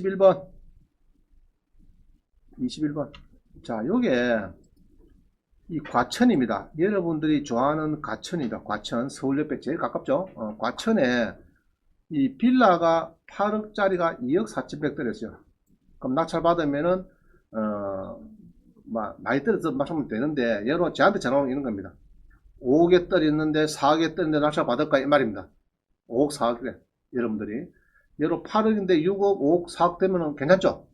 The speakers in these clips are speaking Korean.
21번. 21번. 자, 요게 이 과천입니다. 여러분들이 좋아하는 과천이다. 과천, 서울역에 제일 가깝죠. 과천에 이 빌라가 8억짜리가 2억 4,100 떨어졌어요. 그럼 낙찰 받으면은 많이 떨어져서 맞추면 되는데 여러분 저한테 전화 오는 이런 겁니다. 5억에 떨어졌는데 4억에 떨어졌는데 낙찰 받을까 이 말입니다. 5억 4억에 여러분들이 여러분 8억인데 6억 5억 4억 되면은 괜찮죠?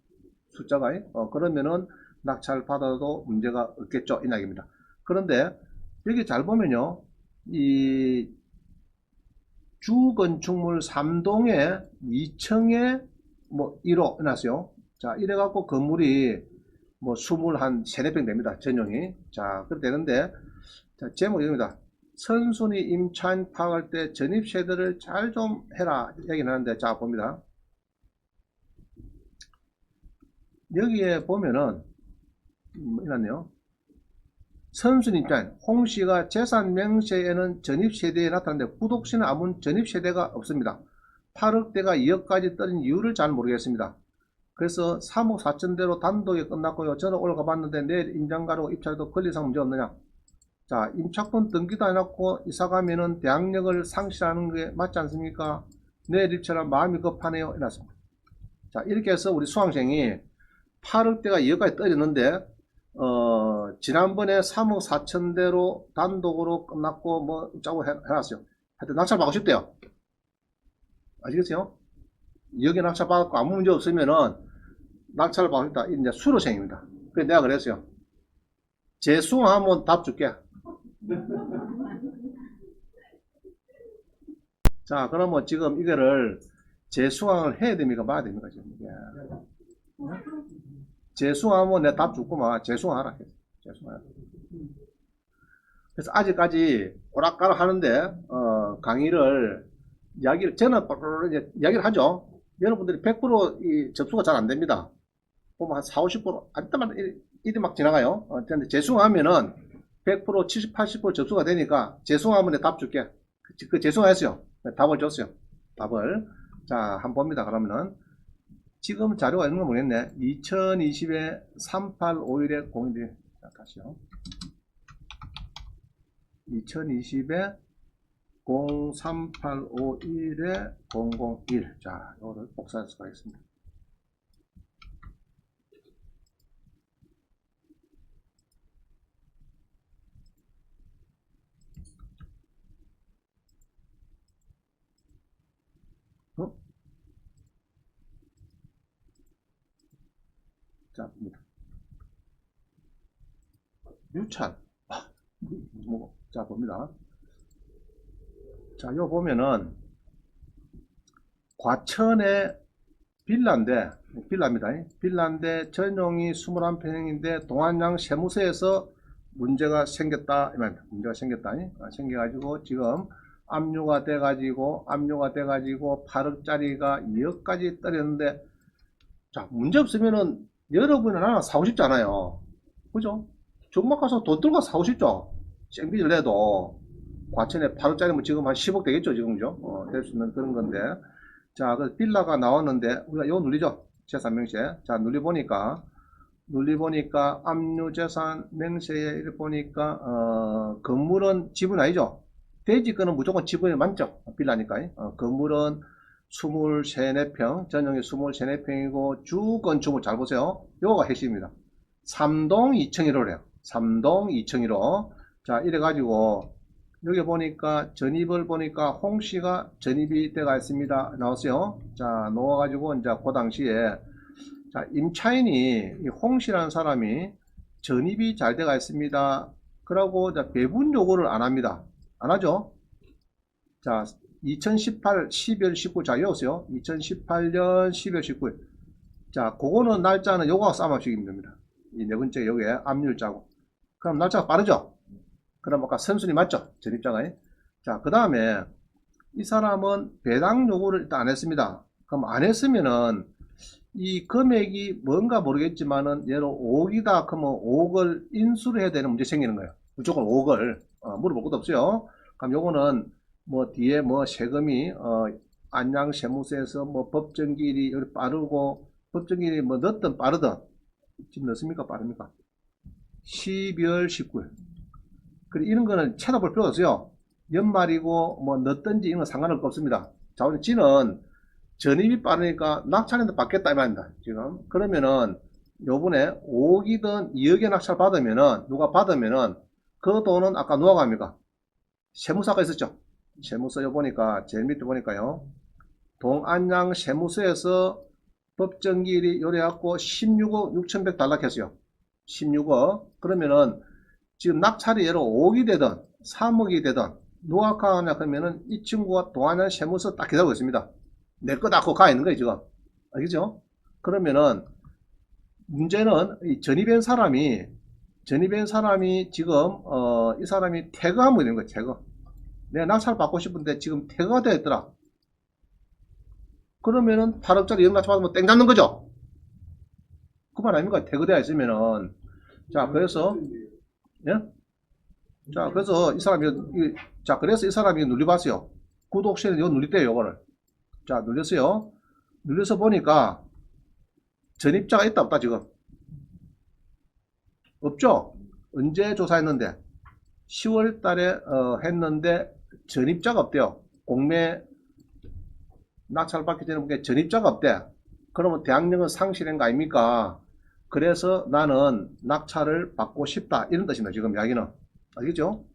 숫자가 그러면은 낙찰 받아도 문제가 없겠죠 이 이야기입니다. 그런데 여기 잘 보면요, 이 주건축물 3동에 2층에 뭐 1호 해놨어요. 자, 이래갖고 건물이 뭐 21, 3-4평 됩니다. 전용이. 자, 그렇게 되는데, 자, 제목이 입니다. 선순위 임차인 파악할 때 전입세대를 잘 좀 해라. 얘기는 하는데, 자, 봅니다. 여기에 보면은, 이렇네요. 선순위 임차인, 홍씨가 재산 명세에는 전입세대에 나타나는데, 구독시는 아무 전입세대가 없습니다. 8억대가 2억까지 떨어진 이유를 잘 모르겠습니다. 그래서 3억 4천대로 단독에 끝났고요. 저는 오늘 가봤는데 내일 임장가로 입찰도 권리상 문제 없느냐. 자, 임차권 등기도 해놨고 이사 가면은 대항력을 상실하는 게 맞지 않습니까? 내일 입찰할 마음이 급하네요. 이랬습니다. 자, 이렇게 해서 우리 수강생이 8억대가 2억까지 떨어졌는데 지난번에 3억 4천대로 단독으로 끝났고 뭐 짜고 해놨어요. 하여튼 낙찰 받고 싶대요. 아시겠어요? 2억에 낙찰 받았고 아무 문제 없으면은 낙찰을 받고 싶다. 이제 수료생입니다. 그래서 내가 그랬어요. 재수강하면 답 줄게. 자, 그러면 지금 이거를 재수강을 해야 됩니까? 말아야 됩니까? 지금 이게. 재수강하면 내가 답 줄구만. 재수강하라. 재수강하라. 그래서 아직까지 오락가락 하는데, 강의를, 이야기를, 저는 이제 이야기를 하죠. 여러분들이 100% 접수가 잘 안 됩니다. 보면 한 40, 50%, 아직도 이리 막 지나가요. 근데 재수강하면은 100%, 70, 80% 접수가 되니까 재수강하면 내가 답 줄게. 그 재수강했어요. 답을 줬어요. 답을. 자, 한번 봅니다. 그러면은. 지금 자료가 있는 거 모르겠네. 2020에 3851에 01. 자, 다시요. 2020에 03851에 001. 자, 이거를 복사해서 가겠습니다. 자, 봅니다. 유찰. 자, 봅니다. 자, 요 보면은, 과천의 빌라입니다. 빌라인데 전용이 21평인데 동안양 세무서에서 문제가 생겼다. 이 말입니다. 문제가 생겼다. 생겨가지고 지금 압류가 돼가지고 8억짜리가 2억까지 떨어졌는데, 자, 문제 없으면은 여러분은 하나 사고 싶지 않아요. 그죠? 정막 가서 돈 들고 사고 싶죠? 생비를 내도 과천에 8억짜리면 지금 한 10억 되겠죠, 지금, 그죠? 될 수 있는 그런 건데. 자, 그 빌라가 나왔는데, 우리가 이거 누리죠? 재산 명세. 자, 눌러보니까 압류재산 명세에 이렇게 보니까, 건물은 지분 아니죠? 대지권은 무조건 지분이 많죠? 빌라니까. 건물은 23, 4평, 전용이 23, 4평이고, 주건축물 잘 보세요. 요거가 핵심입니다. 3동 2층1호래요. 3동 2층1호. 자, 이래가지고, 여기 보니까 전입을 보니까 홍씨가 전입이 돼가 있습니다. 나왔어요. 자, 놓아가지고 이제 그 당시에 자, 임차인이 이 홍씨라는 사람이 전입이 잘 돼가 있습니다. 그러고 배분 요구를 안 합니다. 안 하죠. 자, 2018 12월 19일 자, 여보세요. 2018년 12월 19일. 자, 그거는 날짜는 요거하고 싸맞추기면 됩니다. 이 네 번째 여기에 압류자고. 그럼 날짜가 빠르죠. 그럼 아까 선순위 맞죠? 전입자가. 자, 그 다음에 이 사람은 배당 요구를 일단 안 했습니다. 그럼 안 했으면은 이 금액이 뭔가 모르겠지만은 예로 5억이다 그러면 5억을 인수를 해야 되는 문제 생기는 거예요. 무조건 5억을 물어볼 것도 없어요. 그럼 요거는 뭐 뒤에 뭐 세금이 안양세무서에서 뭐 법정기일이 빠르고 법정기일이 뭐 늦든 빠르든, 지금 늦습니까? 빠릅니까? 12월 19일. 그래, 이런 거는 찾아볼 필요 없어요. 연말이고, 뭐, 늦든지 이런 건 상관없습니다. 자, 오늘 지는 전입이 빠르니까 낙찰인데 받겠다, 이 말입니다. 지금. 그러면은, 요번에 5억이든 2억의 낙찰 받으면은, 누가 받으면은, 그 돈은 아까 누가 갑니까? 세무사가 있었죠. 세무서 요 보니까, 제일 밑에 보니까요. 동안양 세무서에서 법정기일이 요래갖고 16억 6,100 달락했어요. 16억. 그러면은, 지금 낙찰이 예로 5억이 되든 3억이 되든 누가 가냐 그러면은 이 친구가 동안양 세무서 딱 기다리고 있습니다. 내 거 다 가 있는 거예요 지금. 알겠죠? 그러면은 문제는 이 전입한 사람이 지금 이 사람이 퇴거하면 되는 거예요. 퇴거. 내가 낙찰 받고 싶은데 지금 퇴거가 되어 있더라. 그러면은 8억짜리 영낙찰 받으면 땡 잡는 거죠. 그 말 아닙니까? 퇴거되어 있으면은. 자, 그래서 예? 자, 그래서 이 사람이 눌려봤어요. 구독 시에는 이거 눌렸대요, 요거를. 자, 눌렸어요. 눌려서 보니까 전입자가 있다, 없다, 지금? 없죠? 언제 조사했는데? 10월 달에, 했는데, 전입자가 없대요. 공매 낙찰 받기 전에 보니까 전입자가 없대. 그러면 대항력은 상실한 거 아닙니까? 그래서 나는 낙찰을 받고 싶다. 이런 뜻입니다, 지금 이야기는. 알겠죠?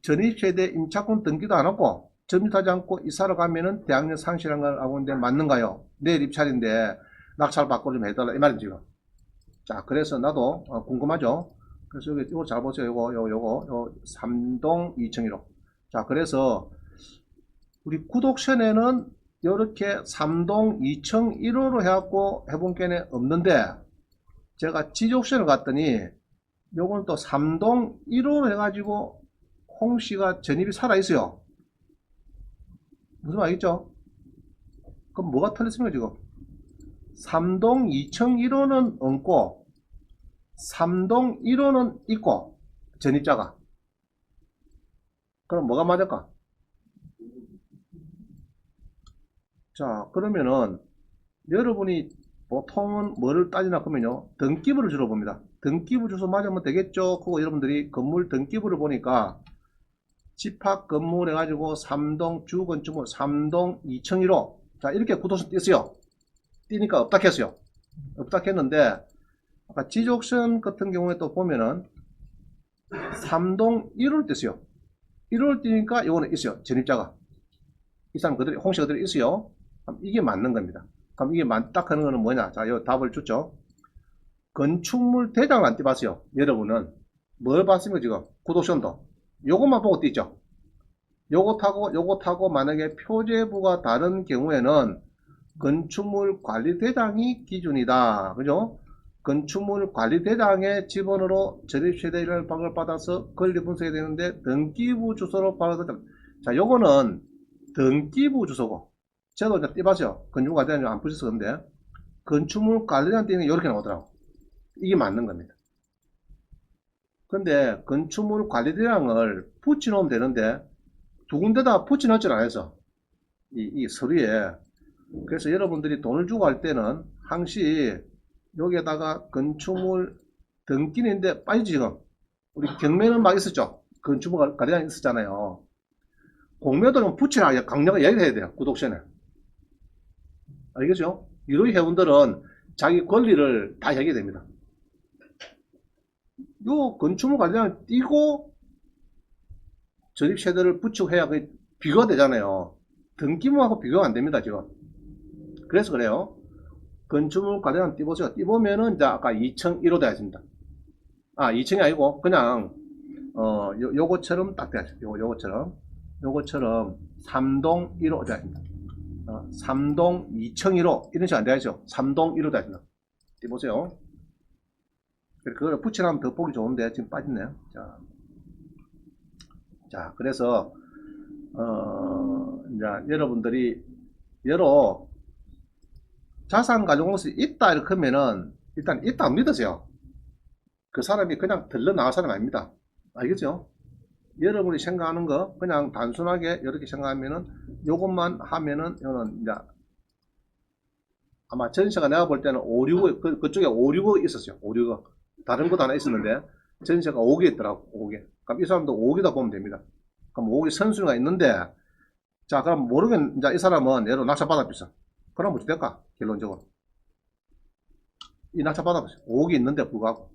전입세대 임차권 등기도 안 하고 전입하지 않고 이사를 가면은 대학력 상실한 걸 하고 있는데 맞는가요? 내일 입찰인데 낙찰 받고 좀 해달라 이 말이죠 지금. 자, 그래서 나도 궁금하죠. 그래서 여기 이거 잘 보세요. 요거 3동 2층1호. 자, 그래서 우리 구독션에는 이렇게 3동 2층 1호로 해갖고 해본 게는 없는데 제가 지적션을 갔더니 요거는 또 3동 1호로 해가지고 홍씨가 전입이 살아있어요. 무슨 말이죠? 그럼 뭐가 틀렸습니까 지금? 3동 2층 1호는 없고 3동 1호는 있고 전입자가. 그럼 뭐가 맞을까? 자, 그러면은 여러분이 보통은 뭐를 따지나 그러면요 등기부를 주로 봅니다. 등기부 주소 맞으면 되겠죠? 그거 여러분들이 건물 등기부를 보니까 집합 건물 해가지고 3동 주건축물 3동 2층 1호. 자, 이렇게 구도서 띄었어요. 띄니까 없다 했어요. 없다 했는데 아까 지적선 같은 경우에 또 보면은 3동 1호를 띄었어요. 1호를 띄니까 이거는 있어요. 전입자가. 이 사람 그들이 홍씨 그들이 있어요. 그럼 이게 맞는 겁니다. 그럼 이게 맞다 하는 거는 뭐냐? 자, 요 답을 줬죠. 건축물 대장을 안 띄봤어요. 여러분은 뭘 봤습니까 지금? 구독션도. 요것만 보고 띄죠. 요것하고 만약에 표제부가 다른 경우에는 건축물 관리대장이 기준이다. 그죠? 건축물 관리대장의 지번으로 전입세대를 받아서 권리 분석해야 되는데 등기부 주소로 받아서 자, 요거는 등기부 주소고 저도 이제 띄봤어요. 건축물 관리대장이 안 붙였어. 근데 건축물 관리대장 띄는 게 이렇게 나오더라고. 이게 맞는 겁니다. 근데 건축물 관리대장을 붙여놓으면 되는데 두 군데다 붙여놓을 줄 알아서 이 서류에. 그래서 여러분들이 돈을 주고 할 때는 항시 여기에다가 건축물 등기인데 빠지지 지금. 우리 경매는 막 있었죠. 건축물 관리단이 있었잖아요. 공매도는 붙이라 강력하게 이야기를 해야 돼요. 구독션에. 알겠죠? 유로 회원들은 자기 권리를 다 얘기해야 됩니다. 요 건축물 관리단을 띄고 전입세대를 붙이고 해야 비교가 되잖아요. 등기부하고 비교가 안 됩니다, 지금. 그래서 그래요. 건축물 관련 띄보세요. 띄보면은 이제 아까 2층 1호 되어 있습니다. 아, 2층이 아니고 그냥 요거처럼 딱 되어 있습니다. 요거처럼 3동 1호 되어 있습니다. 3동 2층 1호 이런 식으로 안 되어 있죠. 3동 1호 되어 있습니다. 띄보세요. 그걸 붙여놓으면 더 보기 좋은데 지금 빠졌네요. 자, 그래서 이제 여러분들이 여러 자산가족공시 있다 이렇게 하면은 일단 있다 안 믿으세요. 그 사람이 그냥 들러 나갈 사람 아닙니다. 알겠죠? 여러분이 생각하는 거 그냥 단순하게 이렇게 생각하면은 요것만 하면은 이거는 이제 아마 전세가 내가 볼 때는 5, 6억, 그쪽에 5, 6억 있었어요. 5, 6억. 다른 것도 하나 있었는데, 전세가 5개 있더라고, 5개. 그럼 이 사람도 5개다 보면 됩니다. 그럼 5개 선순위가 있는데, 자, 그럼 모르면, 이제 이 사람은 얘로 낙찰받아봤어. 그럼 어떻게 될까? 결론적으로. 이 낙찰받아봤어요. 5개 있는데 불구하고.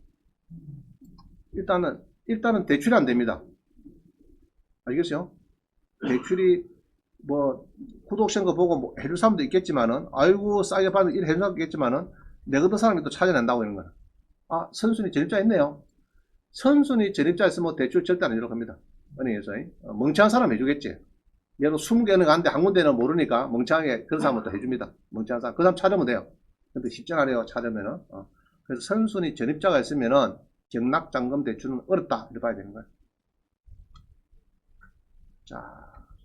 일단은 대출이 안 됩니다. 알겠어요? 대출이 뭐 구독한 거 보고 뭐 해줄 사람도 있겠지만은 아이고 싸게 받는 일 해줄 사람도 있겠지만은 내 같은 사람이 또 찾아낸다고 이런 거는 아 선순위 전입자 있네요. 선순위 전입자 있으면 대출 절대 안 해주려고 합니다. 은행에서 멍청한 사람 해주겠지. 얘도 20개는 가는데 한 군데는 모르니까 멍청하게 그런 사람은 또 해줍니다. 멍청한 사람 그 사람 찾으면 돼요. 근데 쉽지 않아요 찾으면은 그래서 선순위 전입자가 있으면은 경락잔금 대출은 어렵다 이렇게 봐야 되는 거예요. 자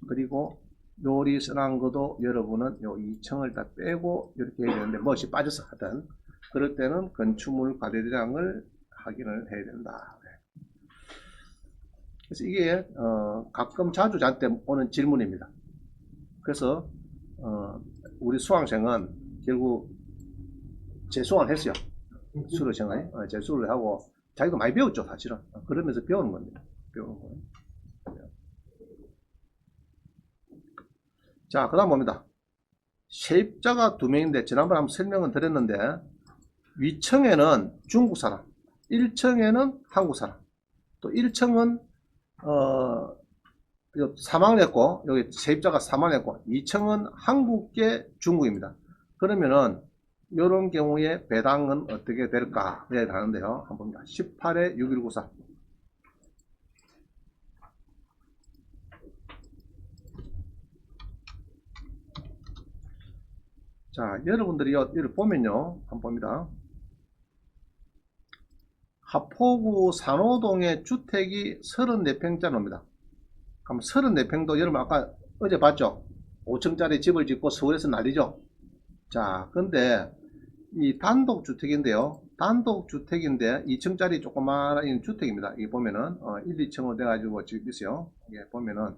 그리고 요리 쓰는 것도 여러분은 요 2층을 다 빼고 이렇게 해야 되는데 멋이 빠져서 하든 그럴 때는 건축물 과대대장을 확인을 해야 된다. 그래서 이게 가끔 자주 저한테 오는 질문입니다. 그래서 우리 수강생은 결국 재수강을 했어요. 수료생을 재수를 하고 자기도 많이 배웠죠 사실은. 그러면서 배우는 겁니다. 배우는 거예요. 자, 그 다음 봅니다. 세입자가 2명인데, 지난번에 한번 설명은 드렸는데, 위층에는 중국 사람, 1층에는 한국 사람, 또 1층은, 사망을 했고, 여기 세입자가 사망을 했고, 2층은 한국계 중국입니다. 그러면은, 이런 경우에 배당은 어떻게 될까? 네, 하는데요. 한번 봅니다. 18에 6194. 자, 여러분들이 여기 보면요. 한번 봅니다. 하포구 산호동의 주택이 34평짜리입니다. 그럼 34평도 여러분 아까 어제 봤죠? 5층짜리 집을 짓고 서울에서 난리죠? 자, 근데 이 단독주택인데요. 단독주택인데 2층짜리 조그마한 주택입니다. 이게 보면은 1, 2층으로 돼가지고 지금 있어요. 이게 보면은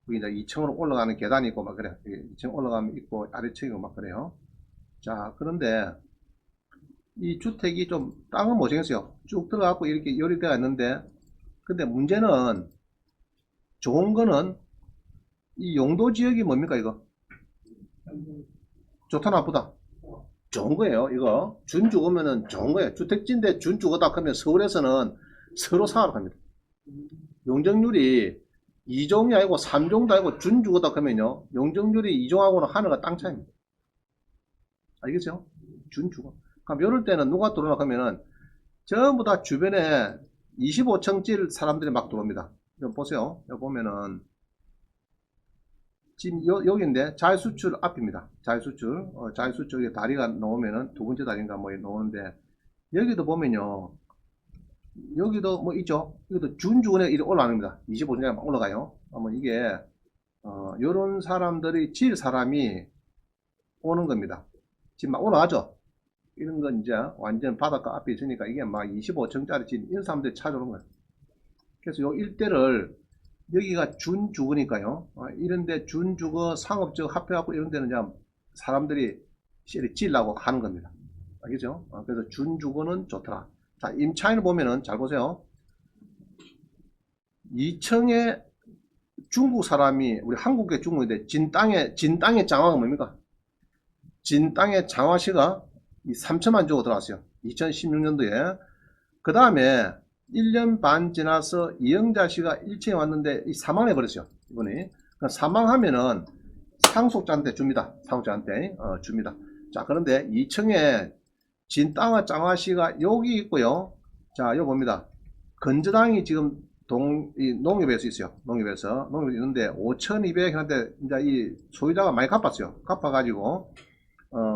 여기 이제 2층으로 올라가는 계단이 있고 막 그래요. 2층 올라가면 있고 아래층이고 막 그래요. 자, 그런데 이 주택이 좀 땅은 못생겼어요. 쭉 들어가고 이렇게 요리되어 있는데 근데 문제는 좋은 거는 이 용도 지역이 뭡니까 이거? 좋다 나쁘다? 좋은 거예요. 이거 준주거면은 좋은 거예요. 주택지인데 준주거다 하면 서울에서는 서로 사러 갑니다. 용적률이 2종이 아니고 3종도 아니고 준주거다 하면요. 용적률이 2종하고는 하늘과 땅 차이입니다. 알겠죠? 준주거. 그럼 이럴 때는 누가 들어오나 하면은 전부 다 주변에 25층짜리 사람들이 막 들어옵니다. 여기 보세요. 여기 보면은 지금 여기인데 자유수출 앞입니다. 자유수출 자유수출 다리가 놓으면은 두 번째 다리인가 뭐 놓는데 여기도 보면요. 여기도 뭐 있죠. 여기도 준주거에 이렇게 올라갑니다. 25층에 막 올라가요. 그러면 이게 요런 사람들이 질 사람이 오는 겁니다. 지금 막 올라가죠. 이런 건 이제 완전 바닷가 앞에 있으니까 이게 막 25층짜리 집 이런 사람들이 찾아오는 거예요. 그래서 요 일대를 여기가 준주거니까요. 이런데 준주거 상업적 합해갖고 이런 데는 이제 사람들이 지으려고 하는 겁니다. 알겠죠? 그래서 준주거는 좋더라. 자, 임차인을 보면은 잘 보세요. 2층에 중국 사람이 우리 한국의 중국인데 진땅의 장화가 뭡니까? 진땅의 장화시가 3천만 주고 들어왔어요. 2016년도에. 그 다음에 1년 반 지나서 이영자 씨가 1층에 왔는데 사망해 버렸어요. 이분이. 사망하면은 상속자한테 줍니다. 상속자한테 줍니다. 자, 그런데 2층에 진땅의 장화 씨가 여기 있고요. 자, 여기 봅니다. 건저당이 지금 농협에서 있어요. 농협에서 있는데 5,200 하는데 이제 이 소유자가 많이 갚았어요. 갚아가지고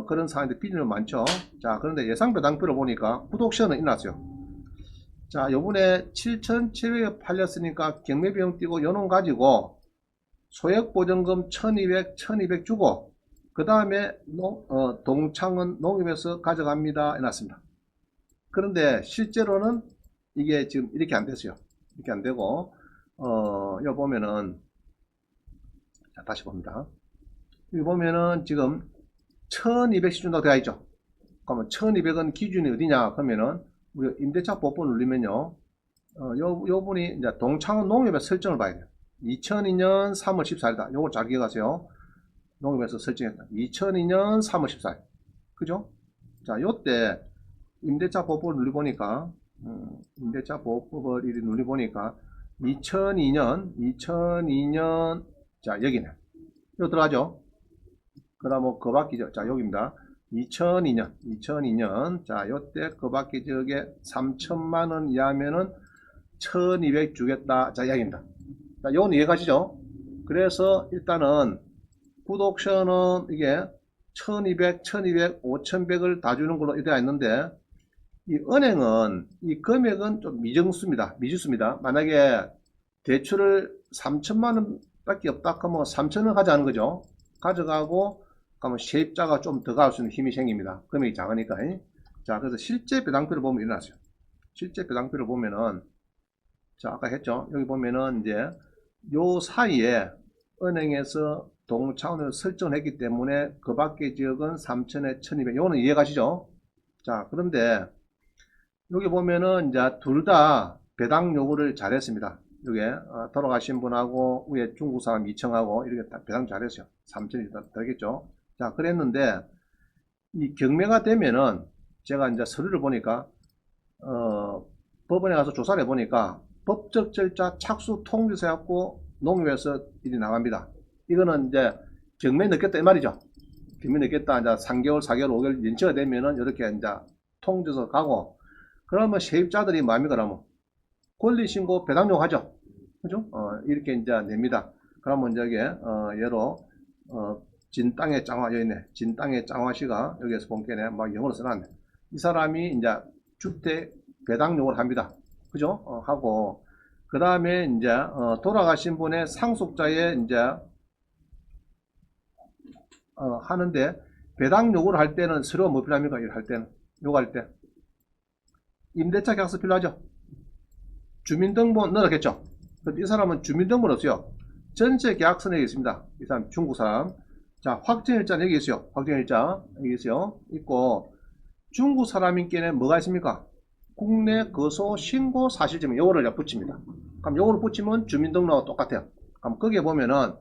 그런 상황인데 빚은 많죠. 자, 그런데 예상배당표를 보니까 구독시는 일어났어요. 자, 요번에 7,700에 팔렸으니까 경매비용 띄고 요놈 가지고 소액보전금 1,200 주고 그 다음에 동창은 농협에서 가져갑니다 해놨습니다. 그런데 실제로는 이게 지금 이렇게 안 됐어요. 이렇게 안 되고 여기 보면은 자, 다시 봅니다. 여기 보면은 지금 1200씩 준다고 되어 있죠. 그러면 1200은 기준이 어디냐? 그러면은, 우리가 임대차 법을 누르면요. 요 분이 이제 동창원 농협의 설정을 봐야 돼요. 2002년 3월 14일이다. 요걸 잘 기억하세요. 농협에서 설정했다. 2002년 3월 14일. 그죠? 자, 요때 임대차 법을 눌러보니까, 임대차 법을 이리 눌러보니까, 2002년, 자, 여기네. 요 들어가죠? 그 다음 뭐, 그 밖에, 자, 여기입니다. 2002년. 자, 요때 그 밖에 저게 3천만원 이하면은 1200 주겠다. 자, 이야기입니다. 자, 요건 이해가시죠? 그래서 일단은 굿옵션은 이게 1200, 5100을 다 주는 걸로 되어 있는데, 이 은행은 이 금액은 좀 미지수입니다. 만약에 대출을 3천만원 밖에 없다 하면 3천원 가져가는 거죠. 가져가고 그러면 세입자가 좀 더 갈 수 있는 힘이 생깁니다. 금액이 작으니까. 자, 그래서 실제 배당표를 보면 일어나죠. 실제 배당표를 보면은, 자, 아까 했죠. 여기 보면은 이제 요 사이에 은행에서 동차원을 설정했기 때문에 그 밖의 지역은 3천에 1200. 요거는 이해가시죠? 자, 그런데 여기 보면은 이제 둘 다 배당 요구를 잘했습니다. 여기에 돌아가신 분하고 위에 중국 사람 2층하고 이렇게 다 배당 잘했어요. 3천이 되겠죠. 자, 그랬는데 이 경매가 되면은 제가 이제 서류를 보니까 법원에 가서 조사를 해보니까 법적 절차 착수 통지서 해갖고 농협에서 일이 나갑니다. 이거는 이제 경매 늦겠다 이 말이죠. 경매 늦겠다 이제 3개월, 4개월, 5개월 연체가 되면은 이렇게 이제 통지서 가고, 그러면 세입자들이 마음이 그러면 권리신고 배당 요구하죠. 그죠? 이렇게 이제 냅니다. 그러면 이제 예로 진 땅의 짱화 여기 있네. 진 땅의 짱화씨가 여기에서 본게네 막 영어로 써놨네. 이 사람이 이제 주택 배당 요구를 합니다. 그죠? 하고 그 다음에 이제 돌아가신 분의 상속자의 이제 하는데, 배당 요구를 할 때는 서류가 뭐 필요합니까? 이걸 할 때는 요구할 때 임대차 계약서 필요하죠. 주민등본 넣었겠죠. 이 사람은 주민등본 없어요. 전체 계약서는 여기 있습니다. 이 사람 중국 사람. 자, 확정일자는 여기 있어요. 확정일자 여기 있어요. 있고, 중국 사람인께는 뭐가 있습니까? 국내 거소 신고 사실증, 요거를 붙입니다. 그럼 요거를 붙이면 주민등록하고 똑같아요. 그럼 거기에 보면은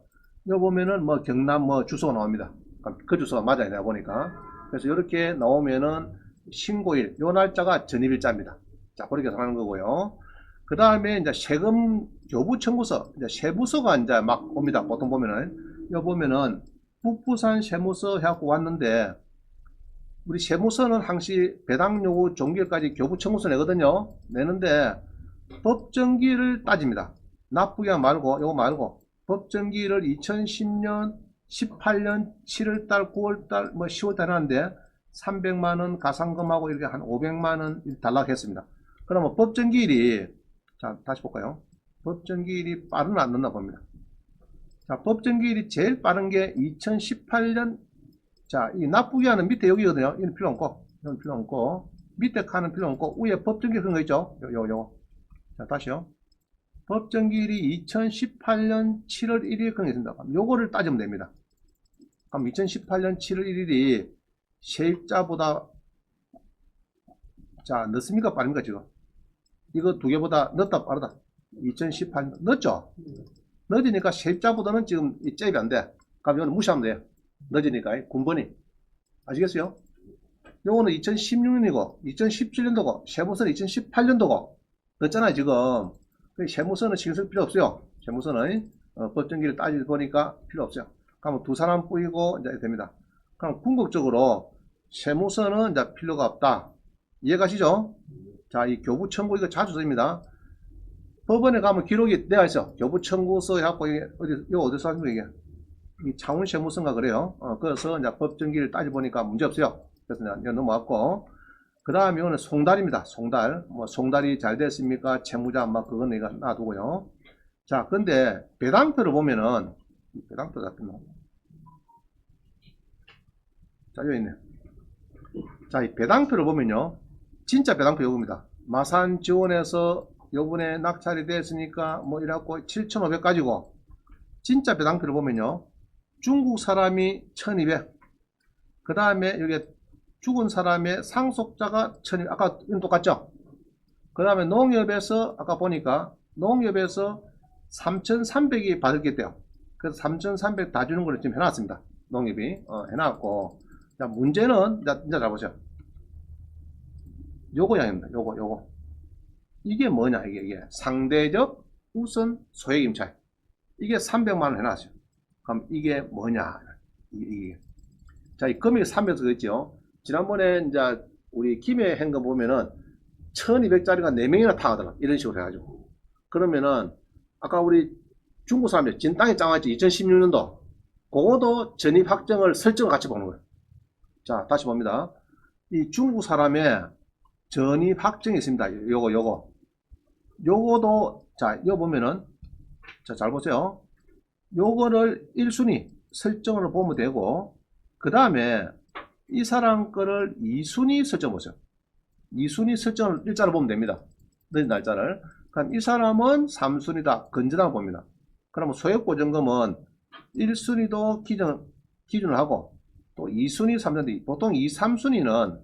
여기 보면은 뭐 경남 뭐 주소가 나옵니다. 그럼 그 주소가 맞아요, 내가 보니까. 그래서 이렇게 나오면은 신고일, 요 날짜가 전입일자입니다. 자, 그렇게 하는 거고요. 그 다음에 이제 세금 교부 청구서, 이제 세무서가 이제 막 옵니다. 보통 보면은 여기 보면은 북부산 세무서 해갖고 왔는데, 우리 세무서는 항시 배당 요구 종결까지 교부 청구서 내거든요. 내는데 법정기를 따집니다. 납부기한 말고 요거 말고 법정기를 2010년 18년 7월달 9월달 뭐 10월달 하는데 300만원 가상금하고 이렇게 한 500만원 달라고 했습니다. 그러면 법정기일이, 자 다시 볼까요? 법정기일이 빠르나 안 늦나 봅니다. 자, 법정기일이 제일 빠른 게 2018년. 자, 이 납부기한은 밑에 여기거든요. 이건 필요 없고, 이건 필요 없고, 밑에 칸은 필요 없고, 위에 법정기일 그런 거 있죠? 요거. 자, 다시요. 법정기일이 2018년 7월 1일 그런 게 있습니다. 요거를 따지면 됩니다. 그럼 2018년 7월 1일이 세입자보다, 자, 늦습니까? 빠릅니까, 지금? 이거 두 개보다 늦다, 빠르다? 2018년, 늦죠? 늦으니까 세입자보다는 지금 이 잽이 안 돼. 그럼 이거는 무시하면 돼요. 늦으니까 군번이. 아시겠어요? 요거는 2016년이고 2017년도고 세무서는 2018년도고 늦잖아요 지금. 세무서는 신경 쓸 필요 없어요. 세무서는 법정기를 따지다 보니까 필요 없어요. 그러면 두 사람 뿌이고 이제 됩니다. 그럼 궁극적으로 세무서는 이제 필요가 없다. 이해가시죠? 자, 이 교부 청구 이거 자주 씁니다. 법원에 가면 기록이 되어 있어. 교부 청구서 해갖고 이게 이거 어디서 하는 거예요 이게? 이 창원세무서인가 그래요. 그래서 이제 법정기를 따져보니까 문제없어요. 그래서 이제 넘어왔고, 그 다음에 이거는 송달입니다. 송달. 뭐 송달이 잘 됐습니까? 채무자 막 그건 내가 놔두고요. 자, 근데 배당표를 보면은 배당표 같은 거. 자, 여기 있네. 자, 이 배당표를 보면요, 진짜 배당표 요겁니다. 마산 지원에서 요번에 낙찰이 됐으니까 뭐 이래갖고 7,500 가지고, 진짜 배당표를 보면요, 중국 사람이 1200, 그 다음에 여기 죽은 사람의 상속자가 아까 이건 똑같죠? 그 다음에 농협에서 아까 보니까 농협에서 3,300이 받았겠대요. 그래서 3,300 다 주는 걸 지금 해놨습니다. 농협이 해놨고, 자 문제는 이제 잘 보세요. 요거 양입니다. 요거 이게 뭐냐, 이게 상대적 우선 소액 임차인, 이게 300만원 해놨어요. 그럼 이게 뭐냐, 이게 자, 이 금액이 300서 그랬죠. 지난번에 이제 우리 김해 행거 보면은 1200짜리가 4명이나 타가더라, 이런 식으로 해가지고. 그러면은 아까 우리 중국 사람들 진땅에 짱왔지, 2016년도. 그것도 전입 확정을 설정을 같이 보는 거예요. 자, 다시 봅니다. 이 중국 사람의 전입 확정이 있습니다. 요거도, 자, 이거 보면은, 자, 잘 보세요. 요거를 1순위 설정을 보면 되고, 그 다음에 이 사람 거를 2순위 설정 보세요. 2순위 설정을 일자로 보면 됩니다. 늦은 날짜를. 그럼 이 사람은 3순위다. 건전하고 봅니다. 그러면 소액보증금은 1순위도 기준을 하고, 또 2순위, 3순위, 보통 2, 3순위는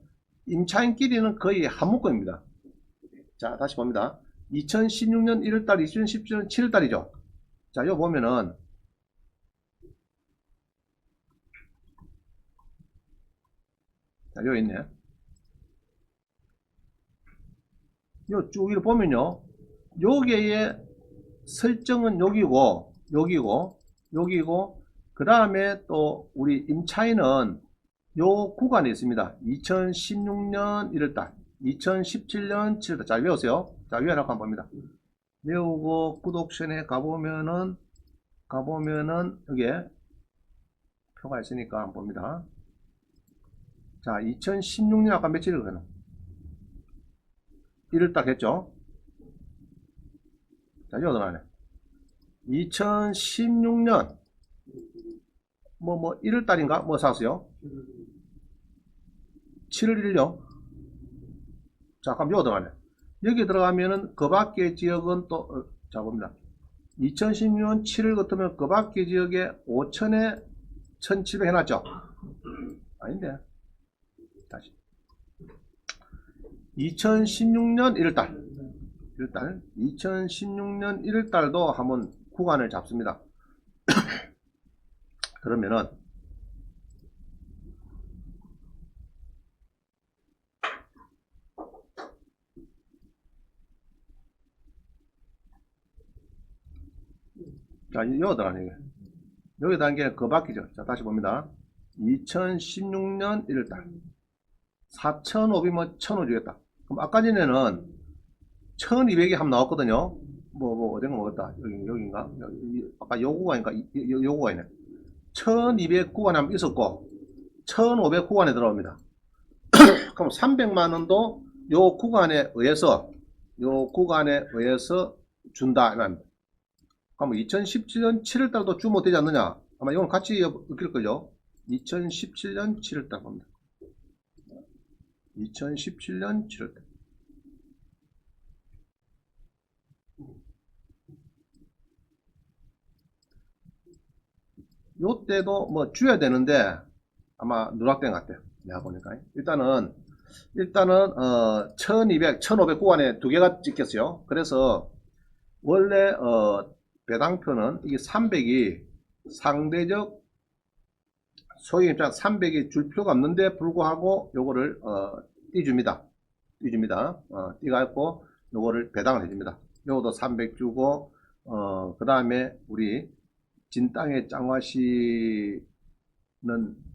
임차인끼리는 거의 한 묶음입니다. 자, 다시 봅니다. 2016년 1월달, 2017년 7월달이죠. 자, 이거 보면은, 자, 여기 있네. 요 쭉 이렇게 보면요. 여기에 설정은 여기고, 그 다음에 또 우리 임차인은 요 구간에 있습니다. 2016년 1월달, 2017년 7월달. 잘 외우세요. 자, 외워놓고 한번 봅니다. 외우고 구독션에 가보면은 여기에 표가 있으니까 한번 봅니다. 자, 2016년 아까 며칠이거든요. 1월달 했죠. 자, 여기 나네. 2016년 1월달인가 뭐 샀어요? 7월 1일요. 자, 그럼 여기 들어가네. 여기 들어가면은 그 밖의 지역은 또 자 봅니다. 2016년 7월 같으면 그 밖의 지역에 5천에 1700 해놨죠. 아닌데, 다시 2016년 1월달 2016년 1월달도 한번 구간을 잡습니다. 그러면은 자, 여기다 여기 단계 그 바뀌죠. 자, 다시 봅니다. 2016년 1월달 4,500만 1,500 주겠다. 그럼 아까 전에는 1,200이 한번 나왔거든요. 어딘가 먹었다. 여기인가? 아까 요 구간인가? 요 구간이네. 1,200 구간에 한번 있었고 1,500 구간에 들어옵니다. 그럼 300만원도 요 구간에 의해서 준다. 그럼 2017년 7월달도 주면 되지 않느냐? 아마 이건 같이 엮일걸요. 2017년 7월달 봅니다. 2017년 7월달. 요때도 뭐 줘야 되는데 아마 누락된 것 같아요. 내가 보니까. 일단은 1200, 1500 구간에 두 개가 찍혔어요. 그래서 원래 배당표는 이게 300이 상대적 소액 입장 300이 줄 필요가 없는데 불구하고 요거를 띄줍니다. 띄가지고 요거를 배당을 해줍니다. 요것도 300 주고 그 다음에 우리 진땅의 짱화시는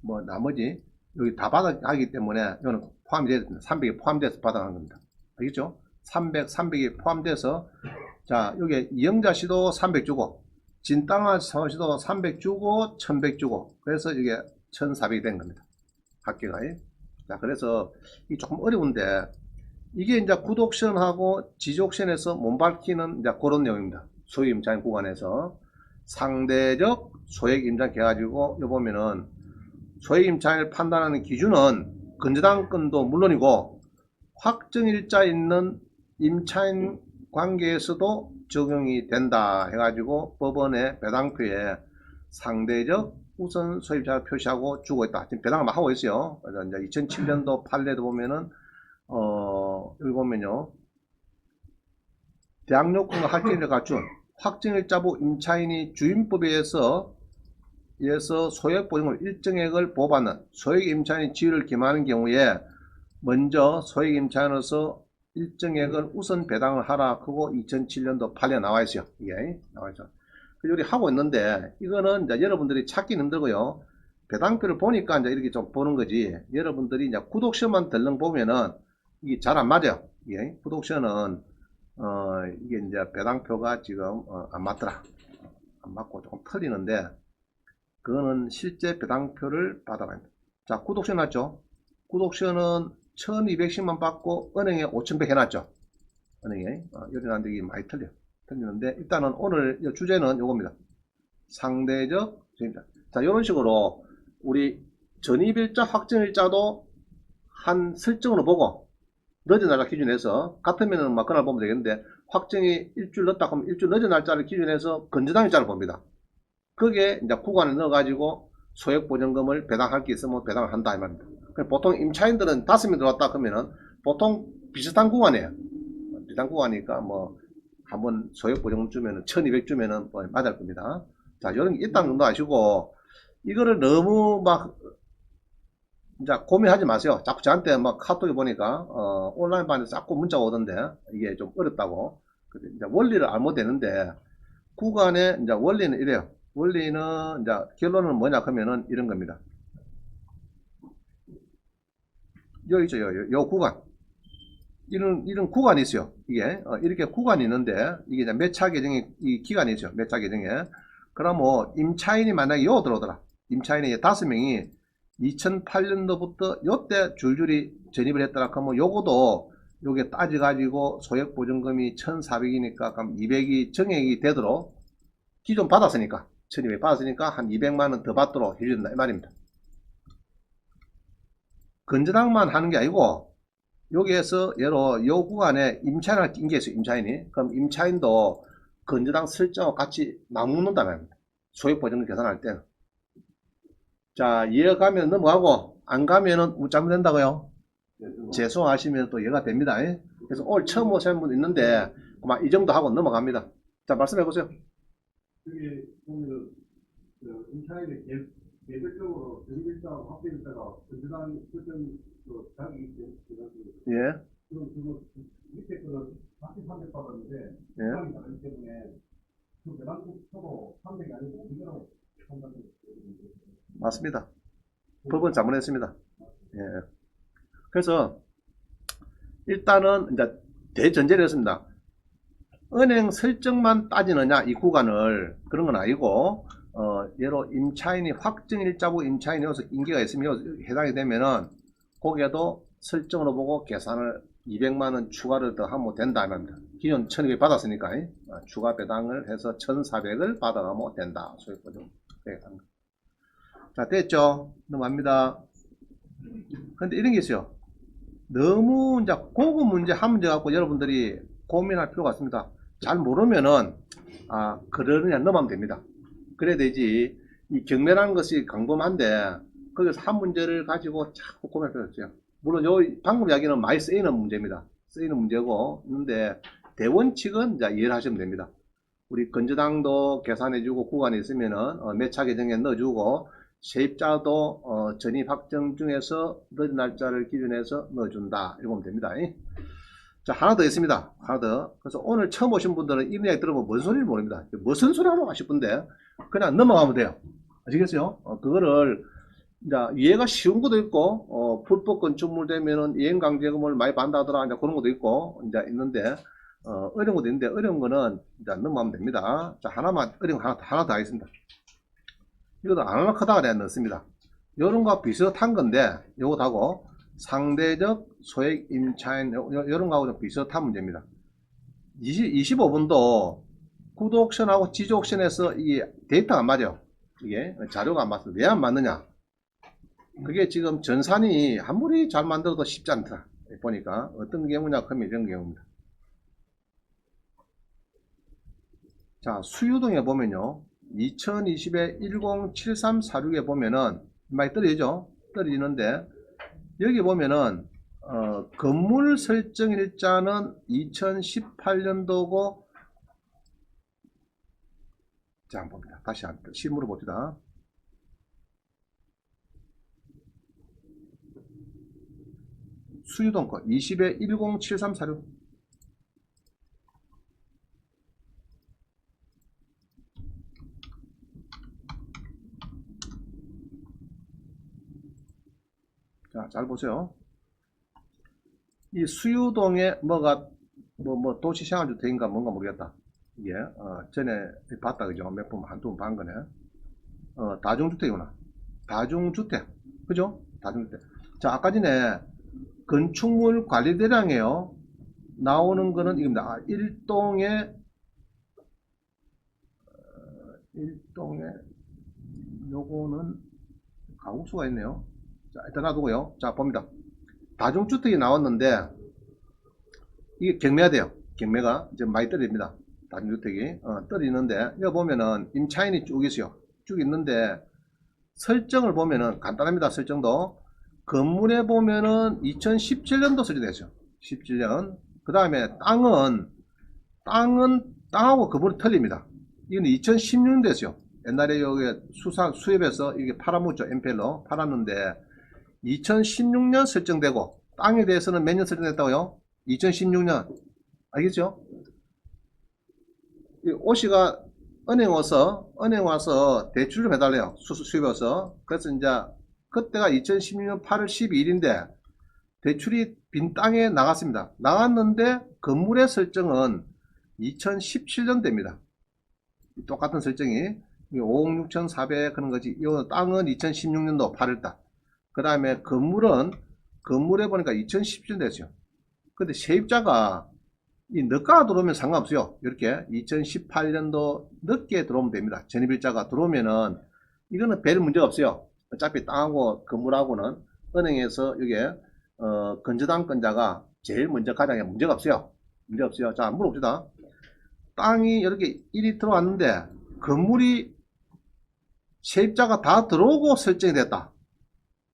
뭐 나머지 여기 다 받아가기 때문에 이거는 포함이 되어 300이 포함돼서 받아가는 겁니다. 알겠죠? 300이 포함돼서 자, 여기 이영자시도 300 주고 진땅화시도 300 주고 1100 주고 그래서 이게 1400이 된 겁니다. 합계가. 자, 그래서 이게 조금 어려운데 이게 이제 구독션하고 지속션에서 못 밝히는 이제 그런 내용입니다. 소액 임차인 구간에서 상대적 소액 임차인 해가지고 여 보면은 소액 임차인을 판단하는 기준은 건저당권도 물론이고 확정일자 있는 임차인 관계에서도 적용이 된다 해가지고 법원의 배당표에 상대적 우선 소유자를 표시하고 주고 있다. 지금 배당을 막 하고 있어요. 그래서 이제 2007년도 판례도 보면은, 여기 보면요. 대항 요건과 할증을 갖춘 확정일자부 임차인이 주임법에 의해서 소액보증금 일정액을 보호받는 소액 임차인이 지위를 겸하는 경우에 먼저 소액 임차인으로서 일정액을 우선 배당을 하라. 그거 2007년도 판례 나와 있어요. 이게 나와 있죠. 우리 하고 있는데 이거는 이제 여러분들이 찾기 힘들고요. 배당표를 보니까 이제 이렇게 좀 보는 거지. 여러분들이 이제 구독서만 덜렁 보면은 이게 잘 안 맞아요. 이게 구독서는 이게 이제 배당표가 지금 안 맞더라. 안 맞고 조금 틀리는데 그거는 실제 배당표를 받아가야 됩니다. 자, 구독서 놨죠. 구독서는 1210만 받고 은행에 5100 해놨죠. 은행에 요리는데 이게 많이 틀리는데 일단은 오늘 주제는 요겁니다. 상대적 소유자. 자, 이런 식으로 우리 전입일자 확정일자도 한 설정으로 보고 늦은 날짜 기준에서 같으면은 막 그날 보면 되겠는데 확정이 일주일 늦다 하면 일주일 늦은 날짜를 기준해서 건저당일자를 봅니다. 그게 이제 구간을 넣어가지고 소액보증금을 배당할 게 있으면 배당을 한다 이 말입니다. 보통 임차인들은 5명 들어왔다 그러면은 보통 비슷한 구간이에요. 비슷한 구간이니까 뭐 한번 소액보증금 주면은 1200 주면은 뭐 맞을 겁니다. 자, 이런 게 있다는 정도 아시고 이거를 너무 막 이제 고민하지 마세요. 자꾸 저한테 막 카톡에 보니까 온라인방에서 자꾸 문자가 오던데 이게 좀 어렵다고. 이제 원리를 알면 되는데 구간의 이제 원리는 이래요. 원리는 이제 결론은 뭐냐 하면은 이런 겁니다. 여기 있죠. 요 구간. 이런 구간이 있어요. 이게 이렇게 구간이 있는데 이게 이제 매차 계정이 이 기간이 있죠. 매차 계정에. 그러면 임차인이 만약에 요 들어오더라. 임차인이 5명이 2008년도부터 요때 줄줄이 전입을 했더라. 그러면 요거도 요게 따져가지고 소액보증금이 1400이니까 그럼 200이 정액이 되도록 기존 받았으니까 1200 받았으니까 한 200만원 더 받도록 해준다 이 말입니다. 건전항만 하는 게 아니고 여기에서 예로 요 구간에 임차인을 낀 게 있어요. 임차인이. 그럼 임차인도 건전항 설정하고 같이 나누는다 말입니다. 소액보증금 계산할 때는. 자, 이해가 가면 넘어가고 안 가면은 웃자면 된다고요. 죄송하시면 또 이해가 됩니다. 그래서 오늘 처음 오신 분 있는데 그만 이 정도 하고 넘어갑니다. 자, 말씀해 보세요. 여기 보면 임차인의 계획적으로 전입일자와 확정일자가 건전한 설정 자격이 있어요. 예. 그럼 그거 밑에 거는 다시 300 받았는데 예. 부담이 다르기 때문에 그 배당금 표도 300이 아니고 500이라고 판단돼요. 맞습니다. 법은 잘못했습니다. 예. 그래서 일단은 이제 대전제를 했습니다. 은행 설정만 따지느냐 이 구간을 그런 건 아니고 예로 임차인이 확정일자고 임차인이 여기서 인기가 있으면 해당이 되면은 거기에도 설정으로 보고 계산을 200만원 추가를 더 하면 된다 말입니다. 기존 1200 받았으니까 추가 배당을 해서 1400을 받아가면 된다. 소액보증. 자, 됐죠? 넘어갑니다. 근데 이런 게 있어요. 너무 이제 고급 문제 한 문제 갖고 여러분들이 고민할 필요가 없습니다. 잘 모르면은 그러느냐 넘어가면 됩니다. 그래야 되지. 이 경매라는 것이 광범한데 거기서 한 문제를 가지고 자꾸 고민할 필요 없어요. 물론 요 방금 이야기는 많이 쓰이는 문제입니다. 쓰이는 문제고 있는데 대원칙은 이제 이해를 하시면 됩니다. 우리 건저당도 계산해주고 구간이 있으면은 매차 계정에 넣어주고 세입자도 전입 확정 중에서 늦은 날짜를 기준해서 넣어준다. 이렇게 보면 됩니다. 자, 하나 더 있습니다. 하나 더. 그래서 오늘 처음 오신 분들은 이 이야기 들으면 뭔 소리를 모릅니다. 무슨 소리 하러 가실 분데 그냥 넘어가면 돼요. 아시겠어요? 그거를 이제 이해가 쉬운 것도 있고 불법 건축물 되면은 이행강제금을 많이 받는다더라 이제 그런 것도 있고 이제 있는데 어려운 것도 있는데 어려운 거는 이제 넘어가면 됩니다. 자, 하나만 어려운 거 하나 더 하겠습니다. 이것도 안 하나 크다가 내가 넣습니다. 요런 거와 비슷한 건데 요것하고 상대적 소액 임차인 요런 거하고 좀 비슷한 문제입니다. 25분도 구독 옵션하고 지조 옵션에서 이게 데이터가 안 맞아요. 이게 자료가 안 맞아서 왜 안 맞느냐. 그게 지금 전산이 아무리 잘 만들어도 쉽지 않다. 보니까 어떤 경우냐 하면 이런 경우입니다. 자, 수유등에 보면요. 2020에 107346에 보면은 많이 떨어지죠. 떨어지는데 여기 보면은 건물 설정 일자는 2018년도고 자 한번 봅니다. 다시 한번 실물을 봅시다. 수유동 거 20에 107346 자, 잘 보세요. 이 수유동에 뭐가 도시생활주택인가 뭔가 모르겠다. 이게 전에 봤다 그죠? 몇 번 한두 번 본 거네. 다중주택이구나. 다중주택 그죠? 다중주택. 자, 아까 전에 건축물 관리대량이에요. 나오는 거는 이겁니다. 일동에 요거는 가구수가 있네요. 자, 일단 놔두고요. 자, 봅니다. 다중주택이 나왔는데 이게 경매가 돼요. 경매가 이제 많이 떨어집니다. 다중주택이 떨어지는데 여기 보면은 임차인이 쭉 있어요. 쭉 있는데 설정을 보면은 간단합니다. 설정도 건물에 보면은 2017년도 설정됐어요. 17년. 그 다음에 땅하고 건물이 틀립니다. 이건 2016년 됐어요. 옛날에 여기 수협에서 이게 팔아먹죠. 엠펠로 팔았는데 2016년 설정되고 땅에 대해서는 몇 년 설정됐다고요? 2016년. 알겠죠? 이 오씨가 은행 와서 대출 좀 해달래요. 수입해서. 그래서 이제 그때가 2016년 8월 12일인데 대출이 빈 땅에 나갔습니다. 나갔는데 건물의 설정은 2017년 됩니다. 똑같은 설정이 5억 6,400 그런 거지. 이 땅은 2016년도 8월달. 그 다음에 건물에 보니까 2017년 됐어요. 근데 세입자가 이 늦가 들어오면 상관없어요. 이렇게 2018년도 늦게 들어오면 됩니다. 전입일자가 들어오면은 이거는 별 문제가 없어요. 어차피 땅하고 건물하고는 은행에서 이게 건저당권자가 제일 먼저 가장에 문제가 없어요. 문제 없어요. 자, 물어봅시다. 땅이 이렇게 1이 들어왔는데 건물이 세입자가 다 들어오고 설정이 됐다.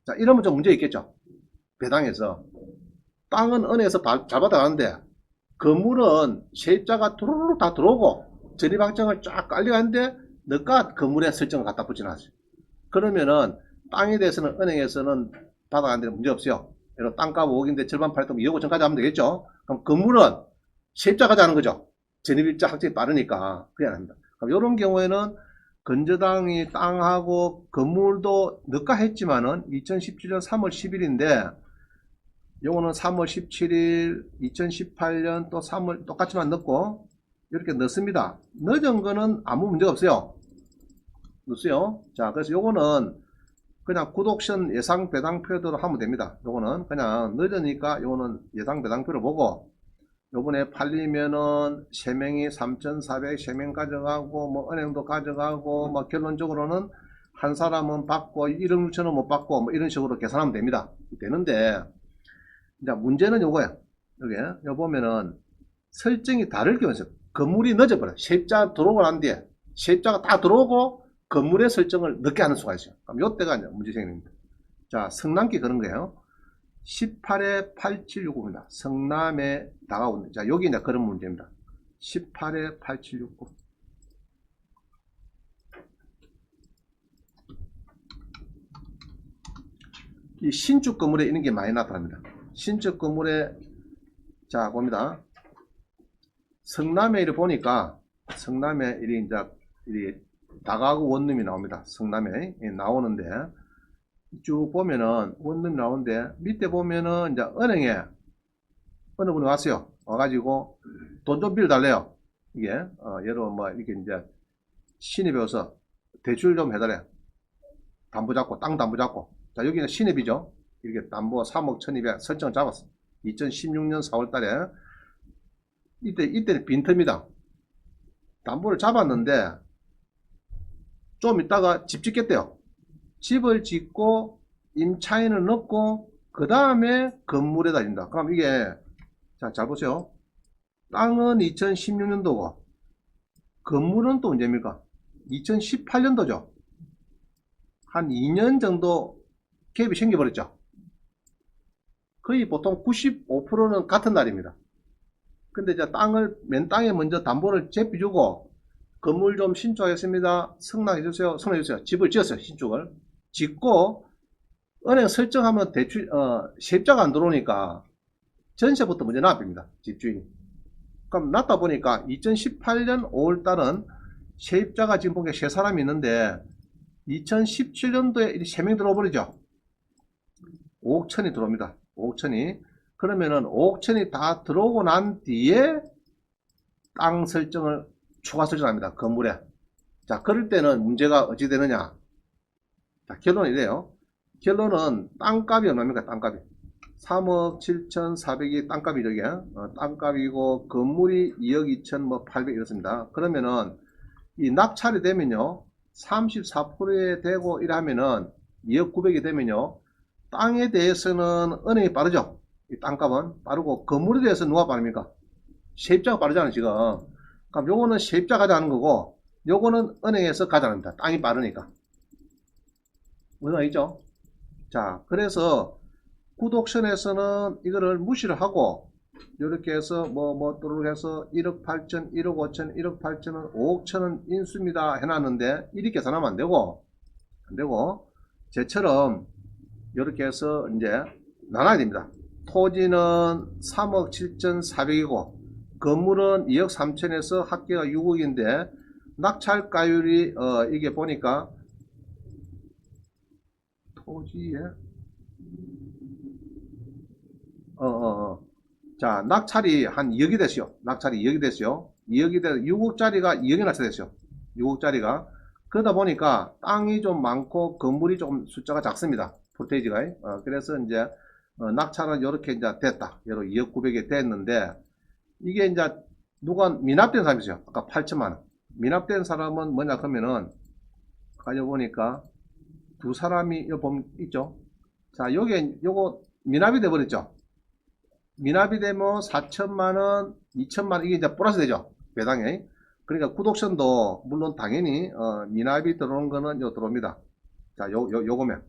자, 이러면 좀 문제 있겠죠. 배당에서 땅은 은행에서 잘 받아가는데 건물은 세입자가 두루룩 다 들어오고 전입확정을 쫙 깔려가는데 너가 건물에 설정을 갖다 붙여놨어요. 그러면은 땅에 대해서는 은행에서는 받아가는 데는 문제 없어요. 예를 들어 땅값 5억인데 절반 팔았다면 2억 5천까지 하면 되겠죠. 그럼 건물은 세입자가 하는 거죠. 전입일자 확정이 빠르니까 그게 안 합니다. 그럼 이런 경우에는 건저당이 땅하고 건물도 늦가 했지만은 2017년 3월 10일인데 요거는 3월 17일 2018년 또 3월 똑같이만 넣고 이렇게 넣습니다. 늦은 거는 아무 문제가 없어요. 넣었어요. 자, 그래서 요거는 그냥 굿옵션 예상 배당표대로 하면 됩니다. 요거는 그냥 늦으니까 요거는 예상 배당표를 보고 요번에 팔리면은 3명이 3,400 3명 가져가고 뭐 은행도 가져가고 뭐 결론적으로는 한 사람은 받고 1억 6천원 못 받고 뭐 이런 식으로 계산하면 됩니다. 되는데 이제 문제는 요거야. 여기 보면은 설정이 다를 경우에 건물이 늦어버려. 세입자 들어오고 난 뒤에 세입자가 다 들어오고 건물의 설정을 늦게 하는 수가 있어요. 그럼 요때가 이제 문제 생깁니다. 자, 성남기 그런 거예요. 18에 8769입니다. 성남에 다가오고 있는. 자, 여기 이제 그런 문제입니다. 18에 8769. 이 신축 건물에 이런 게 많이 나타납니다. 신축 건물에 자 봅니다. 성남에 이를 보니까 성남에 이리 이제 이리 다가구 원룸이 나옵니다. 성남에 나오는데 쭉 보면은 원룸이 나오는데 밑에 보면은 이제 은행에 어느 분이 왔어요. 와가지고 돈 좀 빌려달래요. 이게 예를 뭐 이렇게 이제 신입이어서 대출 좀 해달래. 담보 잡고 땅 담보 잡고. 자, 여기는 신입이죠. 이렇게 담보 3억 1200 설정을 잡았어. 2016년 4월 달에 이때는 빈틈이다. 담보를 잡았는데 좀 있다가 집 짓겠대요. 집을 짓고 임차인을 넣고 그 다음에 건물에다 진다. 그럼 이게 자, 잘 보세요. 땅은 2016년도고 건물은 또 언제입니까? 2018년도죠. 한 2년 정도 갭이 생겨버렸죠. 거의 보통 95%는 같은 날입니다. 근데 이제 맨 땅에 먼저 담보를 제비주고 건물 좀 신축하겠습니다. 승낙해주세요. 승낙해주세요. 집을 지었어요. 신축을. 짓고 은행 설정하면 세입자가 안 들어오니까 전세부터 먼저 납입니다. 집주인이. 그럼 놨다 보니까 2018년 5월달은 세입자가 지금 보니까 3사람이 있는데 2017년도에 3명 들어오버리죠. 5억 천이 들어옵니다. 5억 천이. 그러면은 5억 천이 다 들어오고 난 뒤에 땅 설정을 추가 설정합니다. 건물에. 자, 그럴 때는 문제가 어찌 되느냐. 자, 결론이 이래요. 결론은 땅값이 얼마입니까? 땅값이. 3억 7,400이 땅값이죠, 이게. 땅값이고, 건물이 2억 2천, 800 이렇습니다. 그러면은, 이 낙찰이 되면요, 34%에 되고 이러면은, 2억 900이 되면요, 땅에 대해서는 은행이 빠르죠. 이 땅값은 빠르고, 건물에 대해서 누가 빠릅니까? 세입자가 빠르잖아요, 지금. 그럼 요거는 세입자 가져가는 거고, 요거는 은행에서 가져갑니다. 땅이 빠르니까. 무슨 말이죠? 자, 그래서, 구독선에서는 이거를 무시를 하고 이렇게 해서 또르르 해서 1억 8천, 1억 5천, 1억 8천은 5억 천은 인수입니다 해놨는데 이렇게 계산하면 안 되고 쟤처럼 이렇게 해서 이제 나눠야 됩니다. 토지는 3억 7천 4백이고 건물은 2억 3천에서 합계가 6억인데 낙찰가율이 이게 보니까 토지에 자, 낙찰이 한 2억이 됐어요. 낙찰이 2억이 됐어요. 2억이 돼서 6억짜리가 2억이 낙찰됐어요. 6억짜리가. 그러다 보니까 땅이 좀 많고 건물이 좀 숫자가 작습니다. 프로테이지가. 그래서 이제 낙찰은 이렇게 이제 됐다. 여러 2억 9백이 됐는데 이게 이제 누가 미납된 사람이 있어요. 아까 8천만 원. 미납된 사람은 뭐냐 그러면은 가져 보니까 두 사람이 여기 보면 있죠. 자, 요거 미납이 돼 버렸죠. 미납이 되면 4천만원, 2천만원, 이게 이제 플러스 되죠. 배당에. 그러니까 구독선도, 물론 당연히, 미납이 들어오는 거는 요 들어옵니다. 자, 요거면.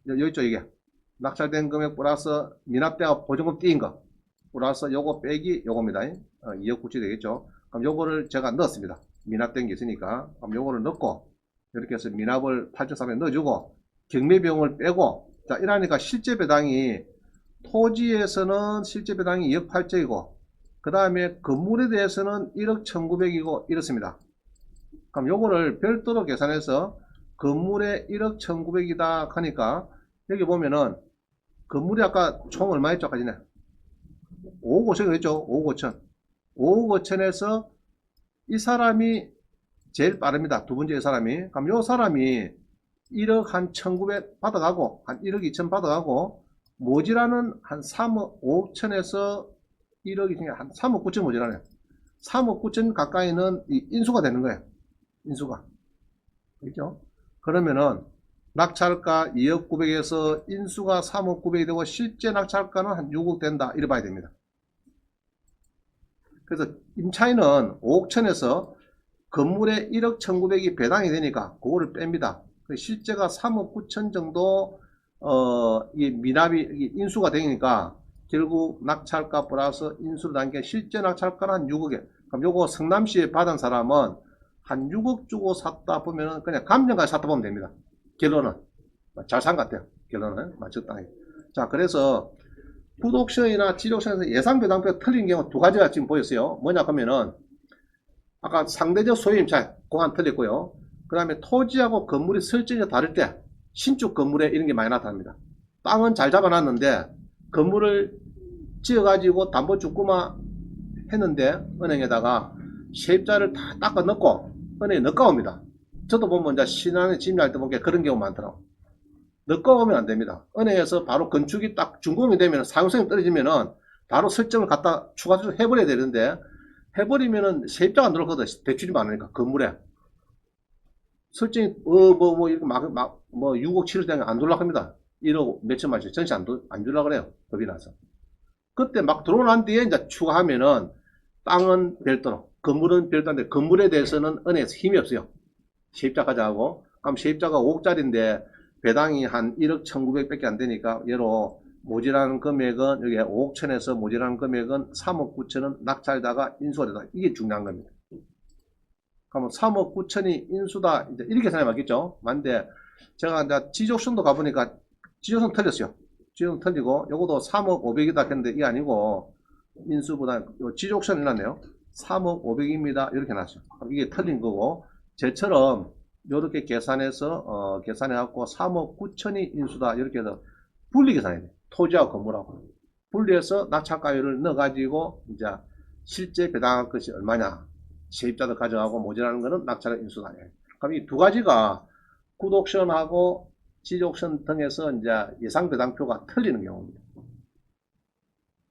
요 있죠, 이게. 낙찰된 금액 플러스 미납대가 보증금 띄인 거. 플러스 요거 빼기 요겁니다. 2억 9천 되겠죠. 그럼 요거를 제가 넣었습니다. 미납된 게 있으니까. 그럼 요거를 넣고, 이렇게 해서 미납을 8,400 넣어주고, 경매비용을 빼고, 자, 이러니까 실제 배당이 토지에서는 실제 배당이 2억 8천이고 그 다음에 건물에 대해서는 1억 1900이고 이렇습니다. 그럼 요거를 별도로 계산해서 건물에 1억 1900이다 하니까 여기 보면은 건물이 아까 총 얼마 했죠? 까지네 5억 5천 했죠? 5억 5천 5억 5천에서 이 사람이 제일 빠릅니다. 두 번째 이 사람이. 그럼 요 사람이 1억 한 1900 받아가고 한 1억 2천 받아가고 모지라는 한 3억 5천에서 1억이 중에 한 3억 9천 모지라네요. 3억 9천 가까이는 이 인수가 되는 거예요. 인수가. 그렇죠? 그러면은 낙찰가 2억 9백에서 인수가 3억 9백이 되고 실제 낙찰가는 한 6억 된다. 이래 봐야 됩니다. 그래서 임차인은 5억 천에서 건물에 1억 1900이 배당이 되니까 그거를 뺍니다. 실제가 3억 9천 정도 이 미납이 인수가 되니까 결국 낙찰가 플러스 인수를 단계 실제 낙찰가는 한 6억에. 그럼 요거 성남시에 받은 사람은 한 6억 주고 샀다 보면은 그냥 감정까지 샀다 보면 됩니다. 결론은 잘 산 것 같아요. 결론은 적당히. 자, 그래서 구독시이나 지적시에서 예상배당표가 틀린 경우 두 가지가 지금 보였어요. 뭐냐 하면은 아까 상대적 소유임차 공안 틀렸고요. 그 다음에 토지하고 건물이 설정이 다를 때 신축 건물에 이런 게 많이 나타납니다. 땅은 잘 잡아놨는데 건물을 지어가지고 담보 죽구만 했는데 은행에다가 세입자를 다 닦아 넣고 은행에 넣어옵니다. 저도 보면 이제 신안에 집리할 때 보니까 그런 경우 많더라고. 넣어오면 안 됩니다. 은행에서 바로 건축이 딱 준공이 되면 사용성이 떨어지면은 바로 설정을 갖다 추가적으로 해버려야 되는데 해버리면은 세입자가 안 들어오거든. 대출이 많으니까 건물에. 설정이 이렇게 막 6억 7억 되면 안 들어오려고 합니다. 1억 몇천만씩 전시 안 주려고 그래요. 겁이 나서. 그때 막 들어오고 난 뒤에 이제 추가하면은 땅은 별도로, 건물은 별도인데 건물에 대해서는 은행에서 힘이 없어요. 세입자 가져가고. 그럼 세입자가 5억짜리인데 배당이 한 1억 1,900밖에 안 되니까 얘로 모자라는 금액은 여기 5억 천에서 모자라는 금액은 3억 9천은 낙찰자가 인수가 되다. 이게 중요한 겁니다. 그러면 3억 9천이 인수다. 이제 이렇게 계산해 맞겠죠? 맞는데 제가 이제 지적선도 가보니까 지적선 틀렸어요. 지적선 틀리고 요것도 3억 500이다 했는데 이게 아니고 인수보다 지적선 일어났네요. 3억 500입니다. 이렇게 나왔어요. 그럼 이게 틀린 거고 저처럼 이렇게 계산해서 계산해갖고 3억 9천이 인수다. 이렇게 해서 분리 계산해야 돼요. 토지하고 건물하고 분리해서 낙찰가율을 넣어가지고 이제 실제 배당할 것이 얼마냐. 세입자도 가져가고 모자라는 거는 낙찰을 인수다. 그럼 이 두 가지가 굿옵션하고 지적옵션 등에서 이제 예상 배당표가 틀리는 경우입니다.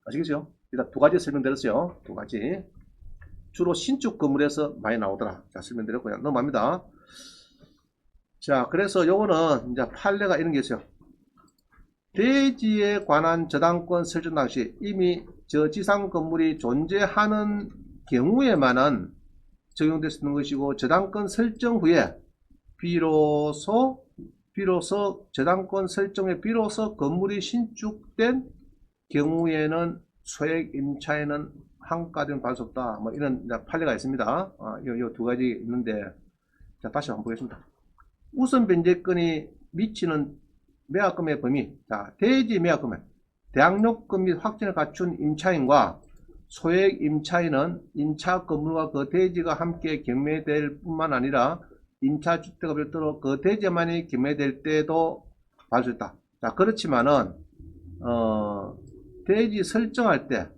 아시겠죠? 일단 두 가지 설명드렸어요. 두 가지. 주로 신축 건물에서 많이 나오더라. 자, 설명드렸고요. 넘어갑니다. 자, 그래서 요거는 이제 판례가 이런 게 있어요. 대지에 관한 저당권 설정 당시 이미 저 지상 건물이 존재하는 경우에만은 적용될 수 있는 것이고, 저당권 설정 후에 비로소 저당권 설정에 비로소 건물이 신축된 경우에는 소액 임차에는 한가된 받을 수 없다. 뭐 이런 판례가 있습니다. 요 두 가지 있는데, 자, 다시 한번 보겠습니다. 우선 변제권이 미치는 매각금의 범위. 자, 대지 매각금액. 대항력금 및 확정을 갖춘 임차인과 소액 임차인은 임차 건물과 그 대지가 함께 경매될 뿐만 아니라 임차 주택과 별도로 그 대지만이 경매될 때도 받을 수 있다. 자, 그렇지만은 대지 설정할 때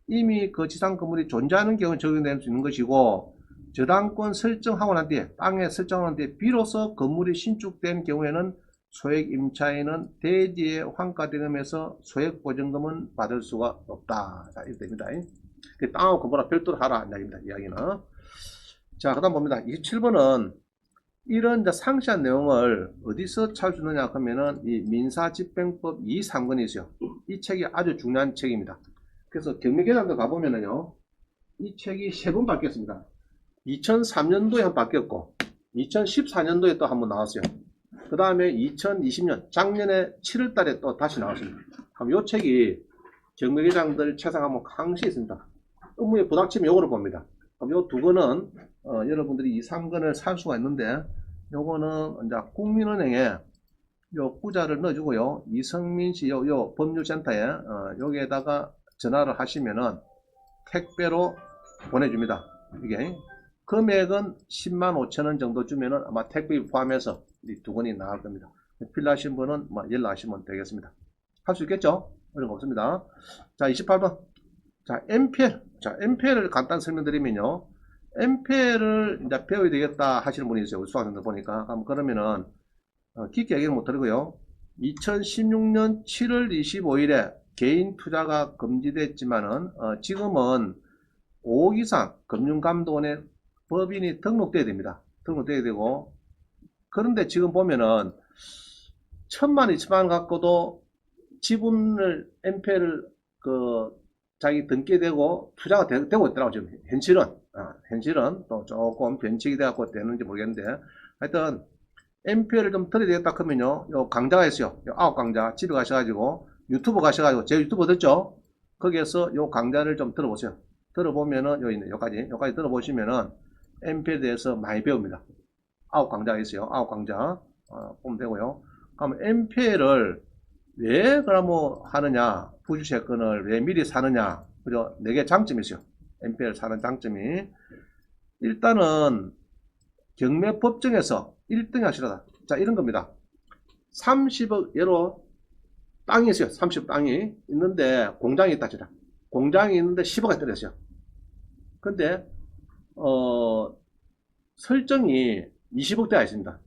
이미 그 지상 건물이 존재하는 경우는 적용될 수 있는 것이고, 저당권 설정하고 난 뒤에 땅에 설정하고 난 뒤에 비로소 건물이 신축된 경우에는 소액 임차인은 대지의 환가대금에서 소액 보증금은 받을 수가 없다. 자, 이렇게 됩니다. 땅하고 건물하고 별도로 하라. 이야기는. 자, 그 다음 봅니다. 27번은 이런 이제 상세한 내용을 어디서 찾을 수 있느냐 하면은 이 민사집행법 2.3권이 있어요. 이 책이 아주 중요한 책입니다. 그래서 경매계장도 가보면은요, 이 책이 3번 바뀌었습니다. 2003년도에 한 번 바뀌었고, 2014년도에 또 한 번 나왔어요. 그 다음에 2020년, 작년에 7월 달에 또 다시 나왔습니다. 그럼 이 책이 경매계장들 책상 한번 강시에 있습니다. 업무에 부닥치면 요거를 봅니다. 그럼 요 두 권은, 여러분들이 이 3권을 살 수가 있는데, 요거는 이제 국민은행에 요 구자를 넣어주고요. 이성민 씨 요 법률센터에, 여기에다가 전화를 하시면은 택배로 보내줍니다. 이게. 금액은 105,000원 정도 주면은 아마 택배 포함해서 이 두 권이 나갈 겁니다. 필요하신 분은 연락하시면 되겠습니다. 할 수 있겠죠? 어려운 거 없습니다. 자, 28번. 자, MPL. 자, MPL을 간단 설명드리면요. MPL을 이제 배워야 되겠다 하시는 분이 있어요. 우리 수학생들 보니까. 그러면은, 깊게 얘기는 못 드리고요. 2016년 7월 25일에 개인 투자가 금지됐지만은, 지금은 5억 이상 금융감독원에 법인이 등록돼야 됩니다. 등록돼야 되고, 그런데 지금 보면은 1,000만, 2천만 갖고도 지분을 MPL을 자기 등기되고 투자가 되고 있더라고. 지금 현실은 또 조금 변칙이 돼갖고 되는지 모르겠는데, 하여튼 MPL을 좀 들어야 되겠다 하면요, 요 강좌가 있어요. 요 9강좌 집에 가셔가지고 유튜브 가셔가지고 제 유튜브 듣죠? 거기에서 요 강좌를 좀 들어보세요. 들어보면은 여기 있네. 여기까지 들어보시면은 MPL에 대해서 많이 배웁니다. 9강좌가 있어요. 9강좌 보면 되고요. 그럼 MPL을 왜 그러면 하느냐, 부주채권을 왜 미리 사느냐, 그죠? 4개 장점이 있어요. MPL 사는 장점이. 일단은 경매법정에서 1등 하시라다. 자, 이런 겁니다. 30억 예로 땅이 있어요. 30억 땅이 있는데 공장이 있다 치라. 공장이 있는데 10억에 떨어졌어요. 근데 설정이 20억대가 있습니다.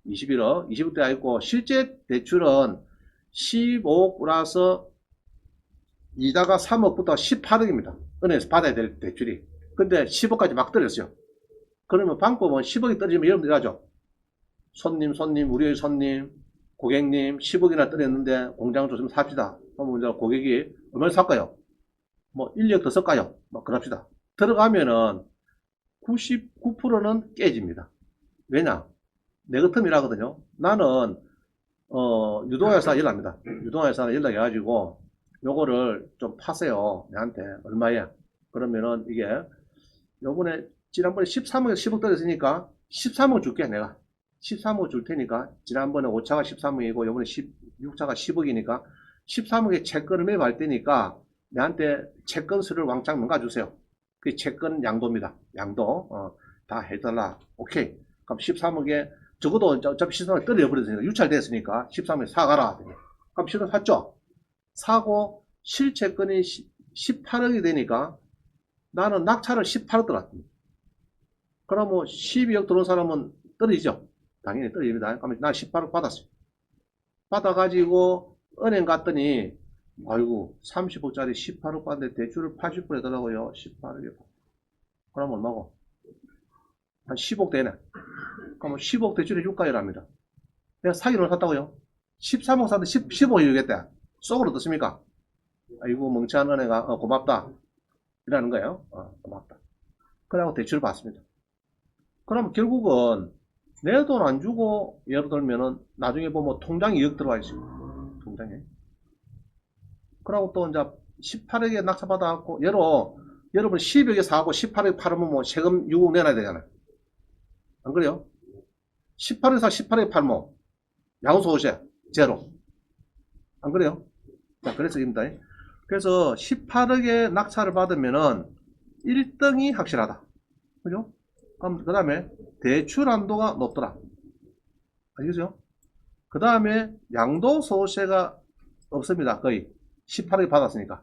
21억대가 있고, 실제 대출은 15억 플러스 이자가 3억부터 18억입니다. 은행에서 받아야 될 대출이. 근데 10억까지 막 떨어졌어요. 그러면 방법은 10억이 떨어지면 여러분들이 하죠. 우리의 손님, 고객님 10억이나 떨어졌는데 공장을 좀 삽시다. 그러면 이제 고객이 얼마나 살까요? 뭐 1억 더 쓸까요? 뭐 그럽시다. 들어가면은 99%는 깨집니다. 왜냐? 내 같으면이라거든요. 나는 유동회사 연락합니다. 유동회사 연락해가지고 요거를 좀 파세요. 내한테 얼마에? 그러면은 이게 요번에 지난번에 13억에서 10억 떨어졌으니까 13억 줄게 내가. 13억 줄 테니까 지난번에 5차가 13억이고 요번에 6차가 10억이니까 13억에 채권을 매입할 때니까 내한테 채권수를 왕창 넘겨주세요. 그게 채권 양도입니다. 양도 다 해달라. 오케이. 그럼 13억에 적어도 어차피 13억에 떨어져버렸으니까 유찰됐으니까 13억에 사가라. 그럼 13억 샀죠? 사고 실채권이 18억이 되니까 나는 낙찰을 18억 들어갔습니다. 그럼 뭐 12억 들어온 사람은 떨어지죠. 당연히 떨어집니다. 그러면 나 18억 받았어요. 받아가지고 은행 갔더니 아이고 30억짜리 18억 받는데 대출을 80% 해달라고요. 18억에. 그럼 얼마고? 한 10억 되네. 그럼 10억 대출해 줄까? 이랍니다. 내가 사기를 샀다고요? 13억 샀는데 15억 해주겠대. 속으로 어떻습니까? 아이고 멍청한 은행아 고맙다. 이라는 거예요. 고맙다. 그래갖고 대출을 받습니다. 그럼 결국은 내 돈 안 주고 예를 들면은 나중에 보면 통장에 2억 들어와 있어요. 통장에. 그러고 또 이제 18억에 낙찰받아갖고 여러분 10억에 사고 18억에 팔으면 뭐 세금 6억 내놔야 되잖아요. 안 그래요? 18억에 사 18억에 팔면 양도소득세 제로. 안 그래요? 자, 그래서 입니다. 그래서 18억에 낙찰을 받으면은 1등이 확실하다. 그죠? 그럼 그 다음에 대출 한도가 높더라. 알겠죠? 그 다음에 양도소득세가 없습니다. 거의 18억에 받았으니까.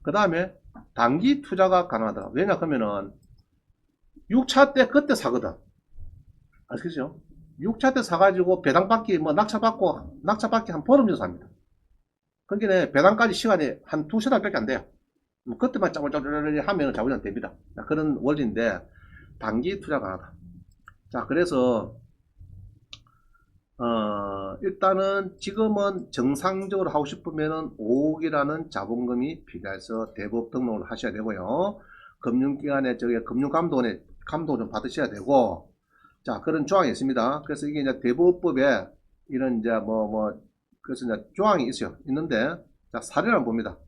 그 다음에 단기 투자가 가능하더라. 왜냐 그러면은 6차 때 그때 사거든. 아시겠죠? 6차 때 사가지고 배당받기 뭐 낙찰받기 한 보름 전에 삽니다. 그러니까 배당까지 시간이 한 두세 달밖에 안 돼요. 그때만 짜글짜글 하면 자본이 됩니다. 그런 원리인데 단기 투자가 하다. 자, 그래서 일단은 지금은 정상적으로 하고 싶으면은 5억이라는 자본금이 필요해서 대법 등록을 하셔야 되고요. 금융기관에 금융감독원에 감독 좀 받으셔야 되고, 자, 그런 조항이 있습니다. 그래서 이게 이제 대법법에 이런 이제 그래서 이제 조항이 있어요. 있는데, 자, 사례를 한번 봅니다.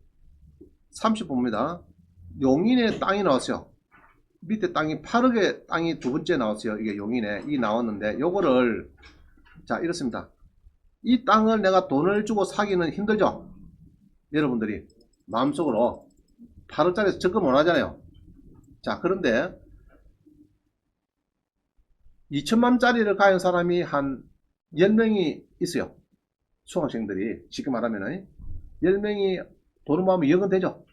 30 봅니다. 용인에 땅이 나왔어요. 밑에 땅이 8억에 땅이 두 번째 나왔어요. 이게 용인에 이 나왔는데 요거를 자 이렇습니다. 이 땅을 내가 돈을 주고 사기는 힘들죠. 여러분들이 마음속으로 8억짜리 접근 못 하잖아요. 자 그런데 2천만짜리를 가진 사람이 한 10명이 있어요. 수강생들이 쉽게 말하면 10명이 돈을 모으면 2억은 되죠.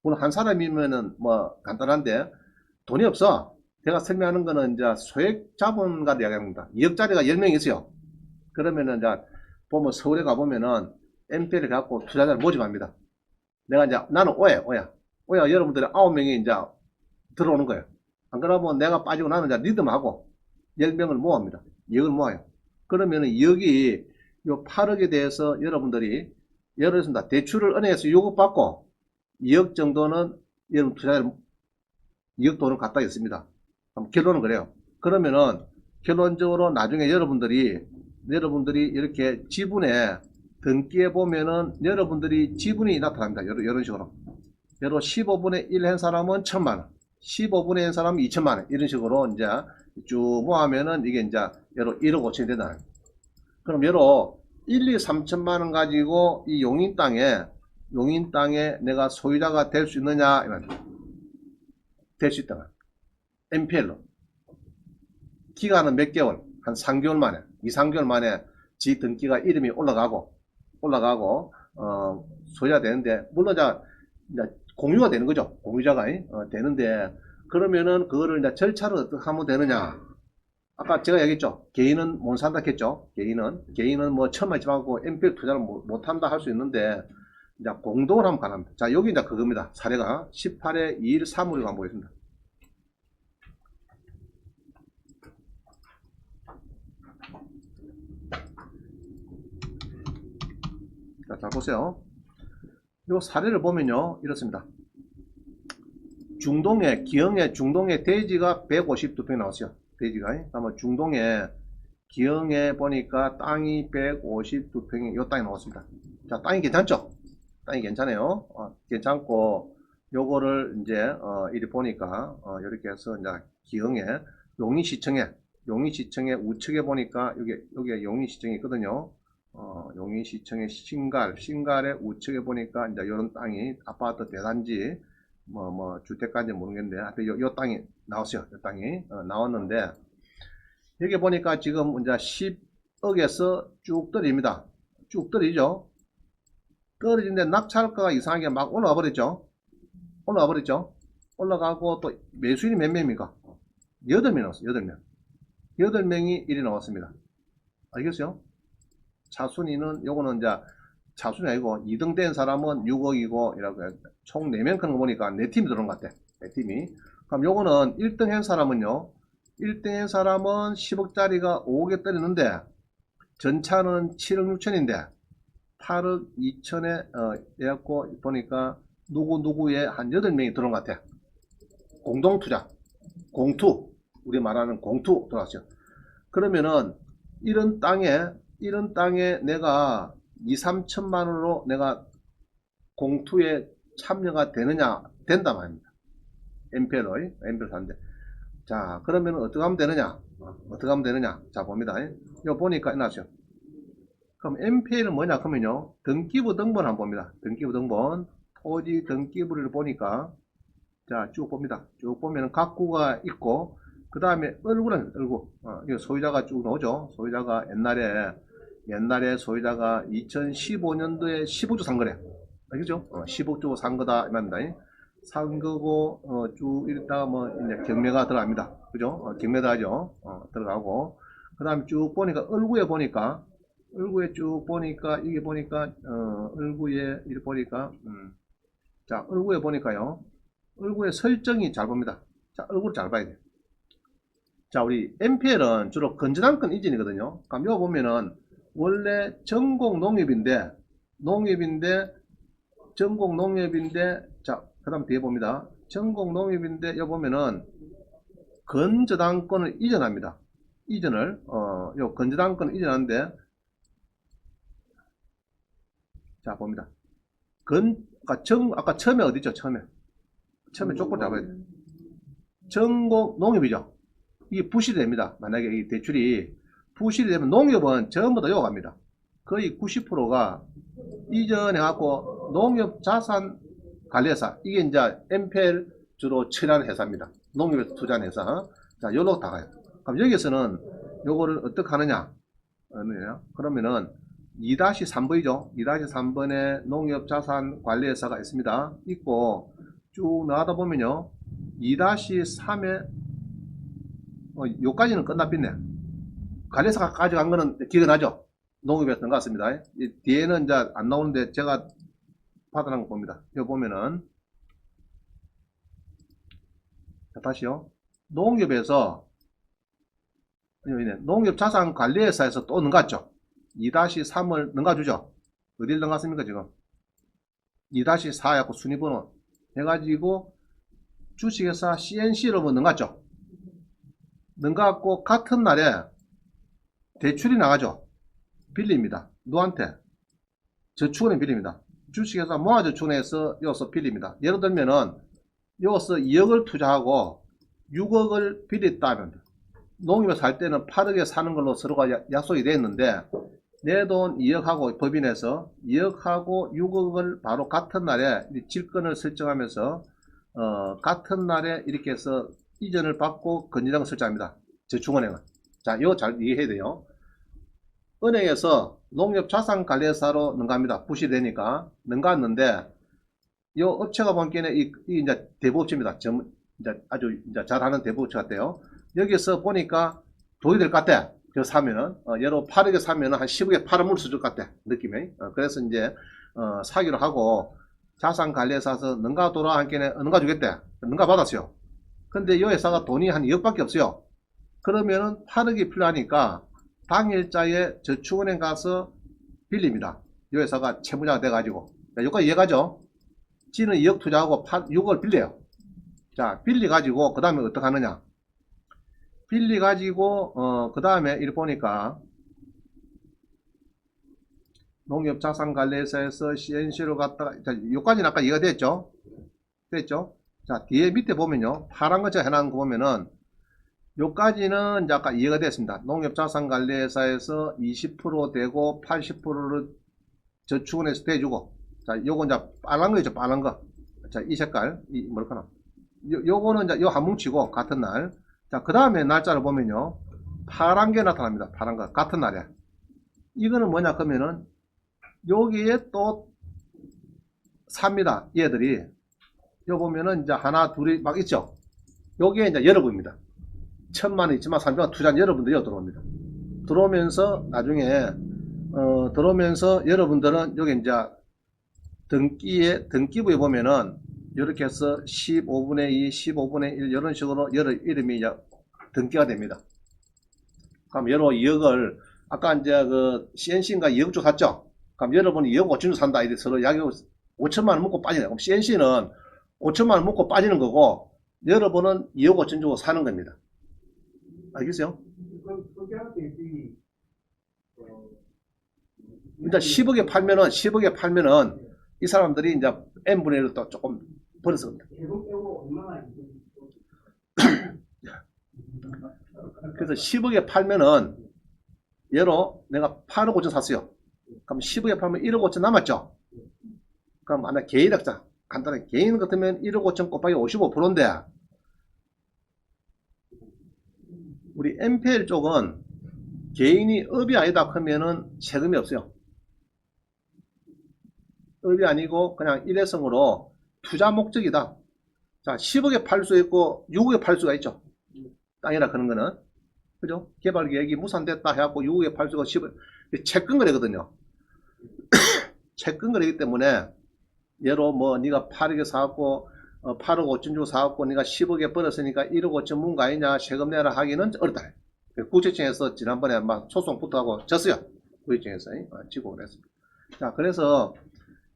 물론 한 사람이면은 뭐 간단한데 돈이 없어. 제가 설명하는 거는 이제 소액 자본가를 이야기합니다. 2억짜리가 10명이 있어요. 그러면은 이제 보면 서울에 가보면은 MP를 갖고 투자자를 모집합니다. 내가 이제 나는 오야 여러분들이 9명이 이제 들어오는 거예요. 안 그러면 내가 빠지고 나는 이제 리듬하고 10명을 모읍니다. 2억을 모아요. 그러면은 2억이 요 8억에 대해서 여러분들이 예를 들어서 대출을 은행에서 요구받고 2억 정도는 여러분 투자자를 2억 돈을 갖다 있습니다. 결론은 그래요. 그러면은 결론적으로 나중에 여러분들이 이렇게 지분에 등기에 보면은 여러분들이 지분이 나타납니다. 이런 식으로. 예로 15분의 1 한 사람은 1000만원, 15분의 1 사람은 2000만원, 이런 식으로 이제 쭉 모으면은 이게 이제 예로 1억 5천이 된다. 그럼 예로 1, 2, 3천만원 가지고 이 용인 땅에 내가 소유자가 될 수 있느냐, 될 수 있다. MPL로. 기간은 몇 개월? 한 3개월 만에, 2, 3개월 만에 지 등기가 이름이 올라가고, 소유가 되는데, 물론 이제 공유가 되는 거죠. 공유자가, 되는데, 그러면은 그거를 이제 절차를 어떻게 하면 되느냐. 아까 제가 얘기했죠. 개인은 못 산다 했죠. 개인은 뭐 천만 집하고 MPL 투자를 못 한다 할 수 있는데, 이제 공동을 하면 가능합니다. 자, 여기 이제 그겁니다. 사례가 18회 2일 3월에 한번 보겠습니다. 자, 잘 보세요. 이 사례를 보면요, 이렇습니다. 중동에, 기흥에, 중동에 대지가 152평이 나왔어요. 대지가. 그러면 중동에, 기흥에 보니까 땅이 152평이, 요 땅이 나왔습니다. 자, 땅이 괜찮죠? 땅이 괜찮아요. 괜찮고, 요거를 이제, 이리 보니까, 이렇게 해서 이제 기흥에, 용인시청에 우측에 보니까, 여기 용인시청이 있거든요. 용인시청의 신갈의 우측에 보니까 이제 이런 땅이 아파트 대단지 주택가인지 모르겠는데 하여튼 요 땅이 나왔어요. 요 땅이 나왔는데 여기 보니까 지금 이제 10억에서 쭉 떨어집니다. 쭉 떨어지죠. 떨어지는데 낙찰가가 이상하게 막 올라가 버렸죠. 올라가고 또 매수인이 몇 명입니까? 8명 나왔어요. 8명. 8명이 일이 나왔습니다. 알겠어요? 차순위는 요거는 이제 차순위 아니고 2등 된 사람은 6억이고 이라고 해요. 총 4명 크는 거 보니까 4팀이 들어온 것 같아. 4팀이. 그럼 요거는 1등 한 사람은요. 1등 한 사람은 10억짜리가 5억에 떨어지는데 전차는 7억 6천인데 8억 2천에 해갖고 보니까 누구의 한 8명이 들어온 것 같아. 공동투자. 공투. 우리 말하는 공투 들어왔어요. 그러면은 이런 땅에 내가 2, 3천만 원으로 내가 공투에 참여가 된다 말입니다. MPL 사는데. 자, 그러면 어떻게 하면 되느냐? 자, 봅니다. 이거 보니까, 이나죠. 그럼 MPL은 뭐냐? 그러면요, 등기부 등본 한번 봅니다. 등기부 등본, 토지 등기부를 보니까, 자, 쭉 봅니다. 쭉 보면 각구가 있고, 그 다음에 얼굴은 얼굴. 이거 소유자가 쭉 나오죠. 소유자가 옛날에 소유자가 2015년도에 15조 산 거래. 알겠죠? 15조 산 거다. 이 말입니다. 산 거고, 쭉 이랬다가 이제 경매가 들어갑니다. 그죠? 경매 들어가죠. 들어가고. 그 다음에 쭉 보니까, 얼굴에 쭉 보니까, 이게 보니까, 얼굴에, 이렇게 보니까, 자, 얼굴에 보니까요. 얼굴에 설정이 잘 봅니다. 자, 얼굴 잘 봐야 돼요. 자, 우리 MPL은 주로 건전한건 이전이거든요. 그럼 여기 보면은 원래 전국 농협인데 자, 그 다음 뒤에 봅니다. 전국 농협인데 여기 보면은 건저당권을 이전합니다. 요 건저당권을 이전하는데 자, 봅니다. 아까 처음에 어디죠? 처음에 쪽볼 잡아야 돼요. 전국 농협이죠. 이게 부실이 됩니다. 만약에 이 대출이 부실이 되면 농협은 전부 다 요구합니다. 거의 90%가 이전해갖고 농협자산관리회사, 이게 이제 MPL 주로 처리하는 회사입니다. 농협에서 투자하는 회사. 자, 요로 다 가요. 그럼 여기서는 요거를 어떻게 하느냐? 그러면은 2-3번이죠. 2-3번에 농협자산관리회사가 있습니다. 있고, 쭉 나가다 보면요. 2-3에 요까지는 끝났겠네. 관리사가 가져간 거는 기억이 나죠? 농협이었던 것 같습니다. 뒤에는 이제 안 나오는데 제가 받아난 거 봅니다. 여기 보면은, 자, 다시요. 농협에서, 농협자산관리회사에서 또 넘갔죠? 2-3을 넘가주죠? 어딜 넘갔습니까, 지금? 2-4 해갖고 순위번호 해가지고 주식회사 CNC로 넘갔죠? 넘가갖고 같은 날에 대출이 나가죠. 빌립니다. 누구한테? 저축은행 빌립니다. 주식회사 모아저축은행에서 여기서 빌립니다. 예를 들면은 여기서 2억을 투자하고 6억을 빌렸다면 농협에서 살 때는 8억에 사는 걸로 서로가 약속이 되어 있는데 내 돈 2억하고 법인에서 2억하고 6억을 바로 같은 날에 질권을 설정하면서 같은 날에 이렇게 해서 이전을 받고 건전장을 설정합니다. 저축은행은. 자, 이거 잘 이해해야 돼요. 은행에서 농협자산관리회사로 넘갑니다. 부실되니까 넘갔는데 이 업체가 보기에는 이 이제 대부업체입니다. 이제 아주 이제 잘하는 대부업체 같아요. 여기서 보니까 돈이 될 것 같아. 저 사면은 예로 8억에 사면은 한 10억에 팔아물 수 있을 것 같아. 느낌이. 그래서 이제 사기로 하고 자산관리회사에서 능가 돌아 한께는 능가 주겠대. 능가 받았어요. 근데 이 회사가 돈이 한 2억밖에 없어요. 그러면은 8억이 필요하니까 당일자에 저축은행 가서 빌립니다. 이 회사가 채무자가 돼가지고. 여기까지 이해가죠? 지는 2억 투자하고 6억을 빌려요. 자, 빌리 가지고, 그 다음에 어떻게 하느냐. 빌리 가지고, 그 다음에 이렇게 보니까, 농협자산관리회사에서 CNC로 갔다가, 자, 요까지는 아까 이해가 됐죠? 됐죠? 자, 뒤에 밑에 보면요. 파란 거 제가 해놓은 거 보면은, 요까지는 이제 아까 이해가 됐습니다. 농협자산관리회사에서 20% 되고 80%를 저축은해서 대주고, 자, 요거 이제 빨간 거죠, 빨간 거. 자, 이 색깔, 뭐랄까나. 요거는 이제 요 한 뭉치고, 같은 날. 자, 그 다음에 날짜를 보면요. 파란 게 나타납니다. 파란 거. 같은 날에. 이거는 뭐냐, 그러면은, 여기에 또 삽니다. 얘들이. 요 보면은 이제 하나, 둘이 막 있죠. 여기에 이제 여러분입니다. 1000만원 있지만 300만 투자한 여러분들이 들어옵니다. 들어오면서 나중에 들어오면서 여러분들은 여기 이제 등기부에 보면은 이렇게 해서 15분의 2, 15분의 1 이런 식으로 여러 이름이 이제 등기가 됩니다. 그럼 여러 2억을 아까 이제 그 CNC인가 2억 주 샀죠? 그럼 여러분이 2억 5천 주 산다. 이래 서로 약이 5천만 원 먹고 빠지네. 그럼 CNC는 5천만 원 먹고 빠지는 거고 여러분은 2억 5천 주고 사는 겁니다. 알겠어요? 일단 10억에 팔면은 이 사람들이 이제 n분의 1을 또 조금 벌어서 겁니다. 그래서 10억에 팔면은 예로 내가 8억 5천 샀어요. 그럼 10억에 팔면 1억 5천 남았죠? 그럼 만약 개인학자 간단하게 개인 같으면 1억 5천 곱하기 55%인데 우리 MPL 쪽은 개인이 업이 아니다 하면은 세금이 없어요. 업이 아니고 그냥 일회성으로 투자 목적이다. 자, 10억에 팔 수 있고 6억에 팔 수가 있죠. 땅이라 그런 거는. 그죠? 개발 계획이 무산됐다 해갖고 6억에 팔 수가 10억. 채권 거래거든요. 채권 거래이기 때문에 예로 뭐 네가 8억에 사갖고 8억 5천 주고 사갖고 네가 10억에 벌었으니까 1억 5천 문거 아니냐 세금 내라 하기는 어렵다. 구체청에서 지난번에 막 소송부터 하고 졌어요. 구체청에서 지고 그랬습니다. 자, 그래서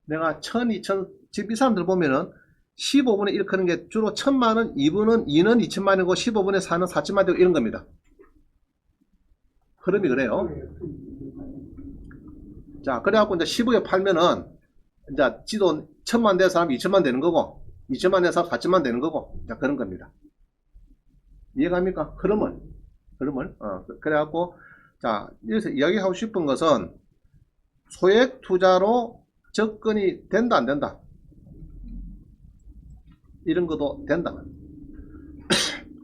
내가 1000, 2000 지금 이 사람들 보면은 15분의 1 크는 게 주로 1000만원, 2분은 2는 2000만원이고 15분의 4는 4000만원 되고 이런 겁니다. 흐름이 그래요. 자, 그래갖고 이제 10억에 팔면은 이제 지도 1000만 된 사람 2000만 되는 거고 2000만 된 사람 4000만 되는 거고 자, 그런 겁니다. 이해갑니까? 흐름을. 그래갖고 자, 여기서 이야기하고 싶은 것은 소액 투자로 접근이 된다 안 된다 이런 것도 된다.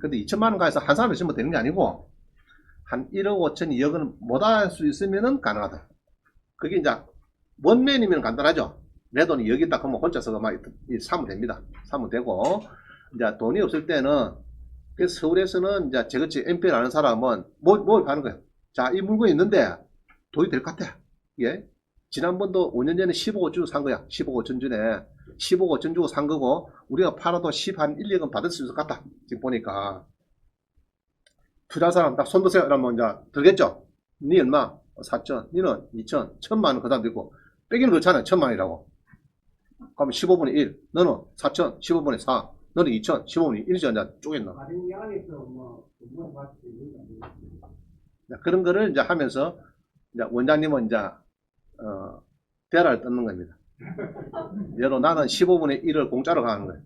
근데 2천만원 가해서 한 사람이 있으면 되는 게 아니고 한 1억 5천 2억은 못할 수 있으면 가능하다. 그게 이제 원맨이면 간단하죠. 내 돈이 여기 있다 그러면 혼자서 막 사면 됩니다. 사면 되고 이제 돈이 없을 때는 그래서 서울에서는 이제 저같이 MPL 아는 사람은 뭐 하는 거예요. 자, 이 물건이 있는데 돈이 될 것 같아. 예. 지난번도 5년 전에 15억 5천 주고 산 거야. 15억 5천 전에 15억 5천 주고 산 거고 우리가 팔아도 10 한 1, 2억은 받을 수 있을 것 같다. 지금 보니까 투자 사람 딱 손 드세요. 이러면 이제 들겠죠. 니 얼마? 4천, 니는 2천, 1000만 원 그 사람도 있고 빼기는 그렇잖아요. 1000만 원이라고. 그러면 15분의 1, 너는 4천, 15분의 4, 너는 2천, 15분의 1이죠. 이제 쪼갰나. 그런 거를 이제 하면서 이제 원장님은 이제 대화를 뜯는 겁니다. 예로 나는 15분의 1을 공짜로 가는 거예요.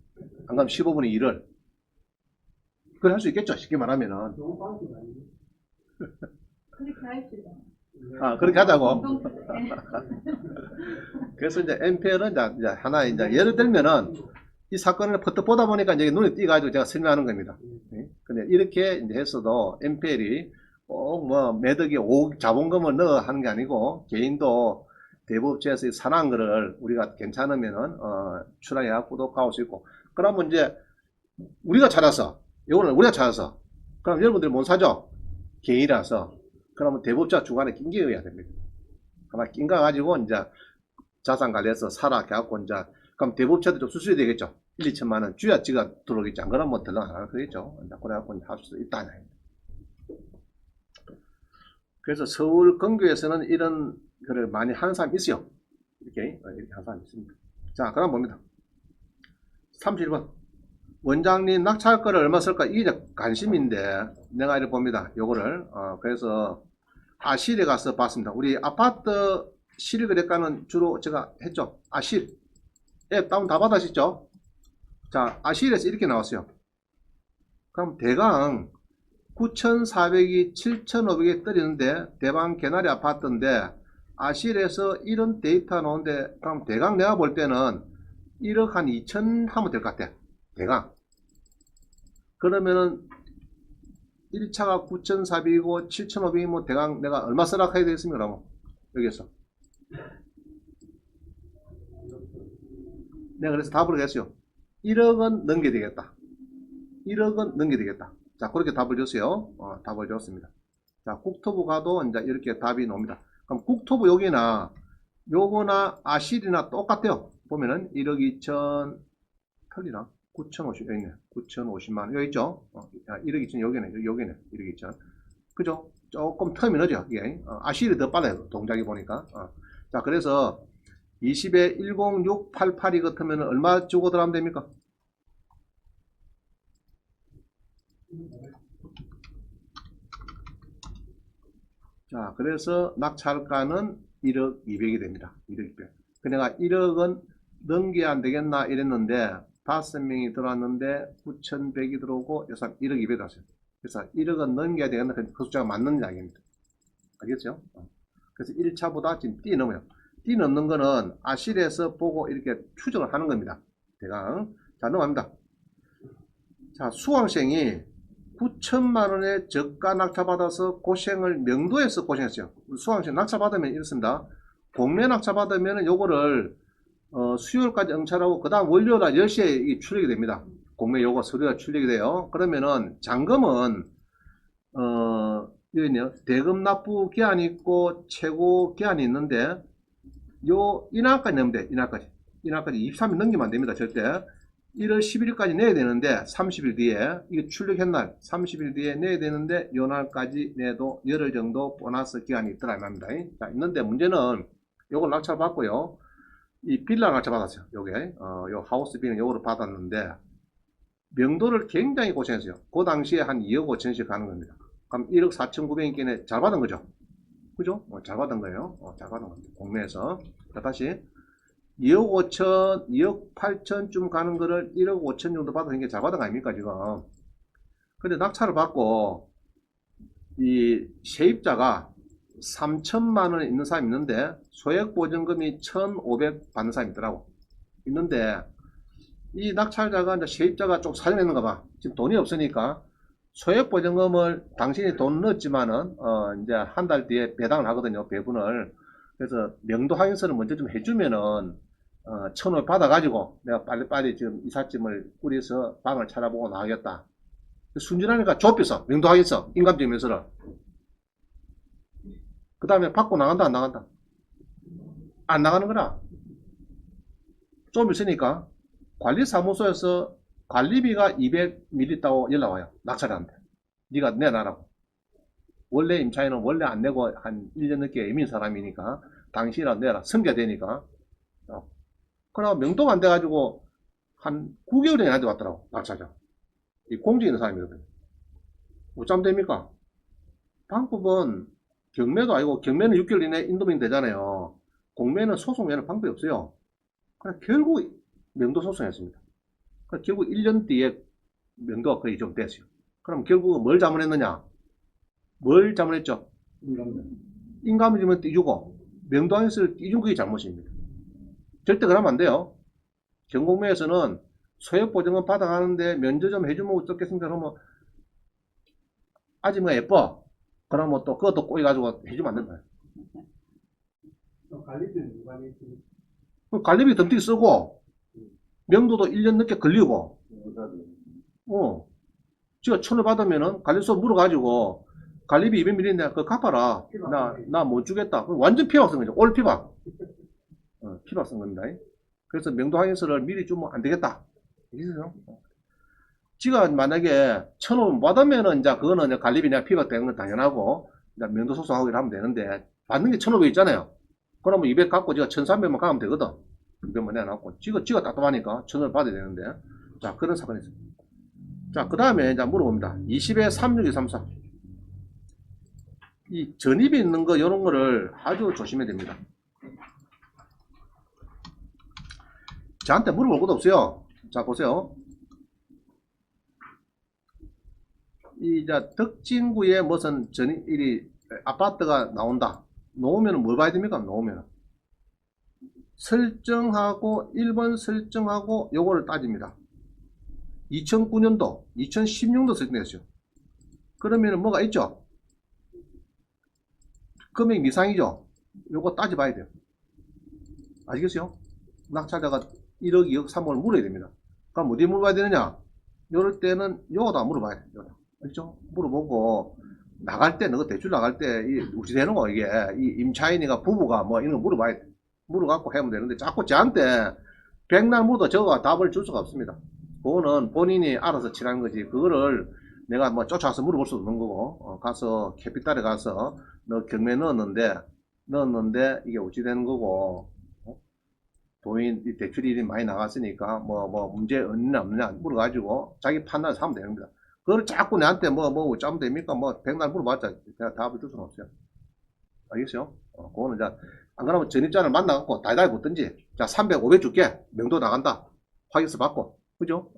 안 그러면 15분의 1을. 그걸 할 수 있겠죠. 쉽게 말하면은. 그렇게 합시다. 그렇게 하자고. 그래서 이제 MPL은 이제 하나 이제 예를 들면은 이 사건을 퍼뜩 보다 보니까 이제 눈에 띄가지고 제가 설명하는 겁니다. 근데 이렇게 이제 했어도 MPL이 꼭 뭐 매덕이 자본금을 넣어 하는 게 아니고 개인도 대부업체에서 산한 거를 우리가 괜찮으면은 출하해갖고 구독하고 수 있고 그러면 이제 우리가 찾아서 이거는 우리가 찾아서 그럼 여러분들이 못 사죠? 개인이라서 그러면 대부업자 주관에 낑겨야 됩니다. 아마 낑가 가지고 이제 자산 관리해서 사라 해갖고 이제 그럼 대부업체도 좀 수수료 되겠죠? 1, 2천만 원 주야 지가 들어오겠지. 안 그러면 덜렁 안 할 거겠죠. 그래갖고 할 수 있다. 그래서 서울 근교에서는 이런 거를 많이 하는 사람이 있어요. 이렇게 하는 사람이 있습니다. 자, 그럼 봅니다. 31번. 원장님 낙찰 거를 얼마 쓸까? 이게 관심인데 내가 이렇게 봅니다. 요거를 그래서 아실에 가서 봤습니다. 우리 아파트 실거래가는 주로 제가 했죠. 아실 앱 다운 다 받으셨죠? 자, 아실에서 이렇게 나왔어요. 그럼 대강 9,400이 7,500에 떨리는데 대방 개나리 아파트인데 아실에서 이런 데이터 나오는데 그럼 대강 내가 볼 때는 1억 한 2천 하면 될 것 같아. 대강. 그러면은 1차가 9,400이고 7,500이면 대강 내가 얼마 쓰락해야 되겠습니까? 그러면 여기서 내가 그래서 답을 했어요. 1억은 넘겨야 되겠다. 1억은 넘겨야 되겠다. 자, 그렇게 답을 줬어요. 답을 줬습니다. 자, 국토부 가도 이제 이렇게 답이 나옵니다. 그럼 국토부 여기나 요거나 아실이나 똑같아요. 보면은 1억 2천 틀리나? 9,050 여기 있네. 9,050만 여기 있죠? 1억 2천 여기네. 1억 2천. 그죠? 조금 터미너죠. 이게 아실이 더 빨라요. 동작이 보니까. 자, 그래서 20에 10688이 같으면 얼마 주고 들어가면 됩니까? 자, 그래서 낙찰가는 1억 200이 됩니다. 1억 200. 그러니까 1억은 넘겨야 안 되겠나 이랬는데 5명이 들어왔는데 9,100이 들어오고 그래서 1억 200이 들어왔어요. 그래서 1억은 넘겨야 되겠나 그 숫자가 맞는 이야기입니다. 알겠죠? 그래서 1차보다 지금 뛰어넘어요. 뛰어넘는 거는 아실에서 보고 이렇게 추정을 하는 겁니다. 대강. 자, 넘어갑니다. 자, 수강생이 9천만 원의 저가 낙찰받아서 고생을 명도에서 고생했어요. 수강생 낙찰받으면 이렇습니다. 공매 낙찰받으면 요거를 수요일까지 응찰하고 그 다음 월요일날 10시에 출력이 됩니다. 공매 요거 서류가 출력이 돼요. 그러면은 잔금은 여기 있네요. 대금 납부 기한이 있고 최고 기한이 있는데 요 이날까지 내면 돼. 이날까지 23일 넘기면 안 됩니다. 절대 1월 11일까지 내야 되는데 30일 뒤에 이게 출력한 날 30일 뒤에 내야 되는데 요 날까지 내도 열흘 정도 보너스 기간이 있더라 이 말입니다. 자, 있는데 문제는 요걸 낙찰 받고요. 이 빌라 낙찰 받았어요. 요게 요 하우스 비는 요거를 받았는데 명도를 굉장히 고생했어요. 그 당시에 한 2억 5천씩 가는 겁니다. 그럼 1억 4,900원께 잘 받은 거죠. 그죠? 잘 받은 거예요. 잘 받은 겁니다. 공매에서. 자, 다시 2억 5천, 2억 8천쯤 가는 거를 1억 5천 정도 받은 게 잘 받은 거 아닙니까, 지금? 근데 낙찰을 받고, 이 세입자가 3천만 원 있는 사람이 있는데, 소액보증금이 1,500 받는 사람이 있더라고. 있는데, 이 낙찰자가 이제 세입자가 좀 사정했는가 봐. 지금 돈이 없으니까, 소액보증금을 당신이 돈 넣었지만은, 이제 한 달 뒤에 배당을 하거든요, 배분을. 그래서 명도 확인서를 먼저 좀 해주면은, 1,500 받아가지고 내가 빨리빨리 지금 이삿짐을 꾸려서 방을 찾아보고 나가겠다. 순진하니까 좁혀서 명도 확인서, 인감증명서를. 그 다음에 받고 나간다, 안 나간다? 안 나가는 거라. 좀 있으니까 관리사무소에서 관리비가 200ml 있다고 연락 와요. 낙찰자한테. 네가 내놔라고. 원래 임차인은 원래 안 내고 한 1년 넘게 애민 사람이니까 당신이라 내라. 승계가 되니까. 그러나 명도가 안 돼가지고 한 9개월이 나한테 왔더라고. 낙찰자. 이 공직 있는 사람이거든. 어쩌면 됩니까? 방법은 경매도 아니고 경매는 6개월 이내에 인도명이 되잖아요. 공매는 소송 외에는 방법이 없어요. 그래서 결국 명도 소송했습니다. 그래서 결국 1년 뒤에 명도가 거의 좀 됐어요. 그럼 결국은 뭘 잘못했느냐? 뭘 잘못했죠? 인감증명을 띄주고 명도항에서 띄준 그게 잘못입니다. 절대 그러면 안 돼요. 경공매에서는 소액보증금 받아가는데 면제 좀 해주면 어떻겠습니까? 그러면 아줌마 예뻐. 그러면 또 그것도 꼬여가지고 해주면 안 된다. 관리비는 누가 냈지? 관리비 덤튀기 쓰고 명도도 1년 늦게 걸리고 지가 1,000원 받으면은 관리소 물어가지고 관리비 200ml인데 그거 갚아라. 나 못 주겠다. 완전 피박 쓴 거죠. 올 피박. 피박 쓴 겁니다. 그래서 명도 확인서를 미리 주면 안 되겠다. 있어요. 지가 만약에 1,000원 받으면은 이제 그거는 이제 관리비 내가 피박 되는 건 당연하고 이제 명도 소송하고 이러면 되는데 받는 게 1,500 있잖아요. 그러면 200 갖고 지가 1,300만 가면 되거든. 200만 내놔놓고 지가 따끔하니까 1,000원 받아야 되는데 자 그런 사건이 있습니다. 자, 그 다음에 이제 물어봅니다. 20에 36234. 이 전입이 있는 거, 이런 거를 아주 조심해야 됩니다. 저한테 물어볼 것도 없어요. 자, 보세요. 이, 이제, 덕진구에 무슨 아파트가 나온다. 놓으면 뭘 봐야 됩니까? 놓으면. 설정하고, 1번 설정하고, 요거를 따집니다. 2009년도, 2016년도 설정됐어요. 그러면 뭐가 있죠? 금액 미상이죠? 요거 따져봐야 돼요. 아시겠어요? 낙찰자가 1억, 2억, 3억을 물어야 됩니다. 그럼 어디 물어봐야 되느냐? 요럴 때는 요거다 물어봐야 돼요. 알죠? 물어보고, 나갈 때, 너가 대출 나갈 때, 어찌 되는 거, 이게. 이 임차인이가 부부가 뭐 이런 거 물어봐야 돼. 물어갖고 하면 되는데, 자꾸 저한테 백날 묻어 저가 답을 줄 수가 없습니다. 그거는 본인이 알아서 칠하는 거지. 그거를 내가 뭐 쫓아가서 물어볼 수도 없는 거고, 가서 캐피탈에 가서 너 경매 넣었는데 이게 어찌 되는 거고, 돈이 대출이 많이 나갔으니까 뭐 문제 없느냐 없느냐 물어가지고 자기 판단해서 하면 되는 겁니다. 그걸 자꾸 내한테 뭐 어쩌면 됩니까? 뭐 백날 물어봤자 제가 답을 줄 수는 없어요. 알겠어요? 그거는 이제 안 그러면 전입자를 만나갖고 달달 붙든지, 자 300, 500 줄게, 명도 나간다, 확인서 받고, 그죠?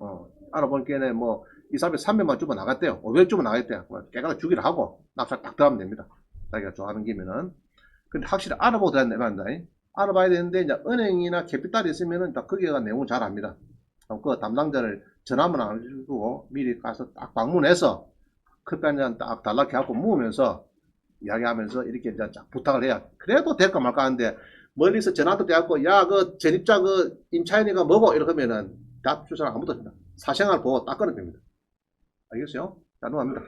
알아보니까 뭐 이 사람이 300만 주면 나갔대요, 500 주면 나갔대요. 깨끗하게 주기를 하고 납찰 딱 들어가면 됩니다. 자기가 좋아하는 김에는. 근데 확실히 알아보고 들어야 된다. 알아봐야 되는데, 이제 은행이나 캐피탈이 있으면은 다 거기가 내용 잘 압니다. 그 담당자를 전화만 안 해주고 미리 가서 딱 방문해서 커피 한잔 딱 달라게 하고 모으면서 이야기하면서 이렇게 이제 부탁을 해야 그래도 될까 말까 하는데, 멀리서 전화도 돼갖고 야 그 전입자 그 임차인이가 뭐고 이렇게 하면은 답 줄 사람 아무도 없습니다. 사생활 보고 딱 끊어집니다. 알겠어요? 자, 넘어갑니다.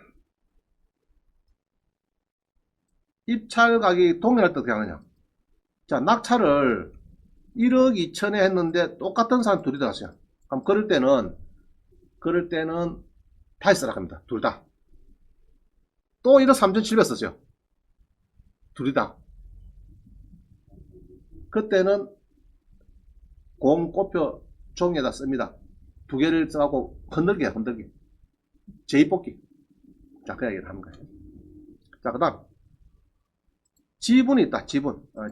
입찰 가격이 동일할 때 어떻게 하느냐? 자, 낙찰을 1억 2천에 했는데 똑같은 사람 둘이 들어갔어요. 그럼 그럴 때는 다시 쓰라 합니다. 둘 다. 또 1억 3,700 썼어요. 둘이 다. 그때는 공고표 종이에다 씁니다. 두 개를 써갖고 흔들기. 제2뽑기. 자, 그 얘기를 하는 거예요. 자, 그 다음. 지분이 있다.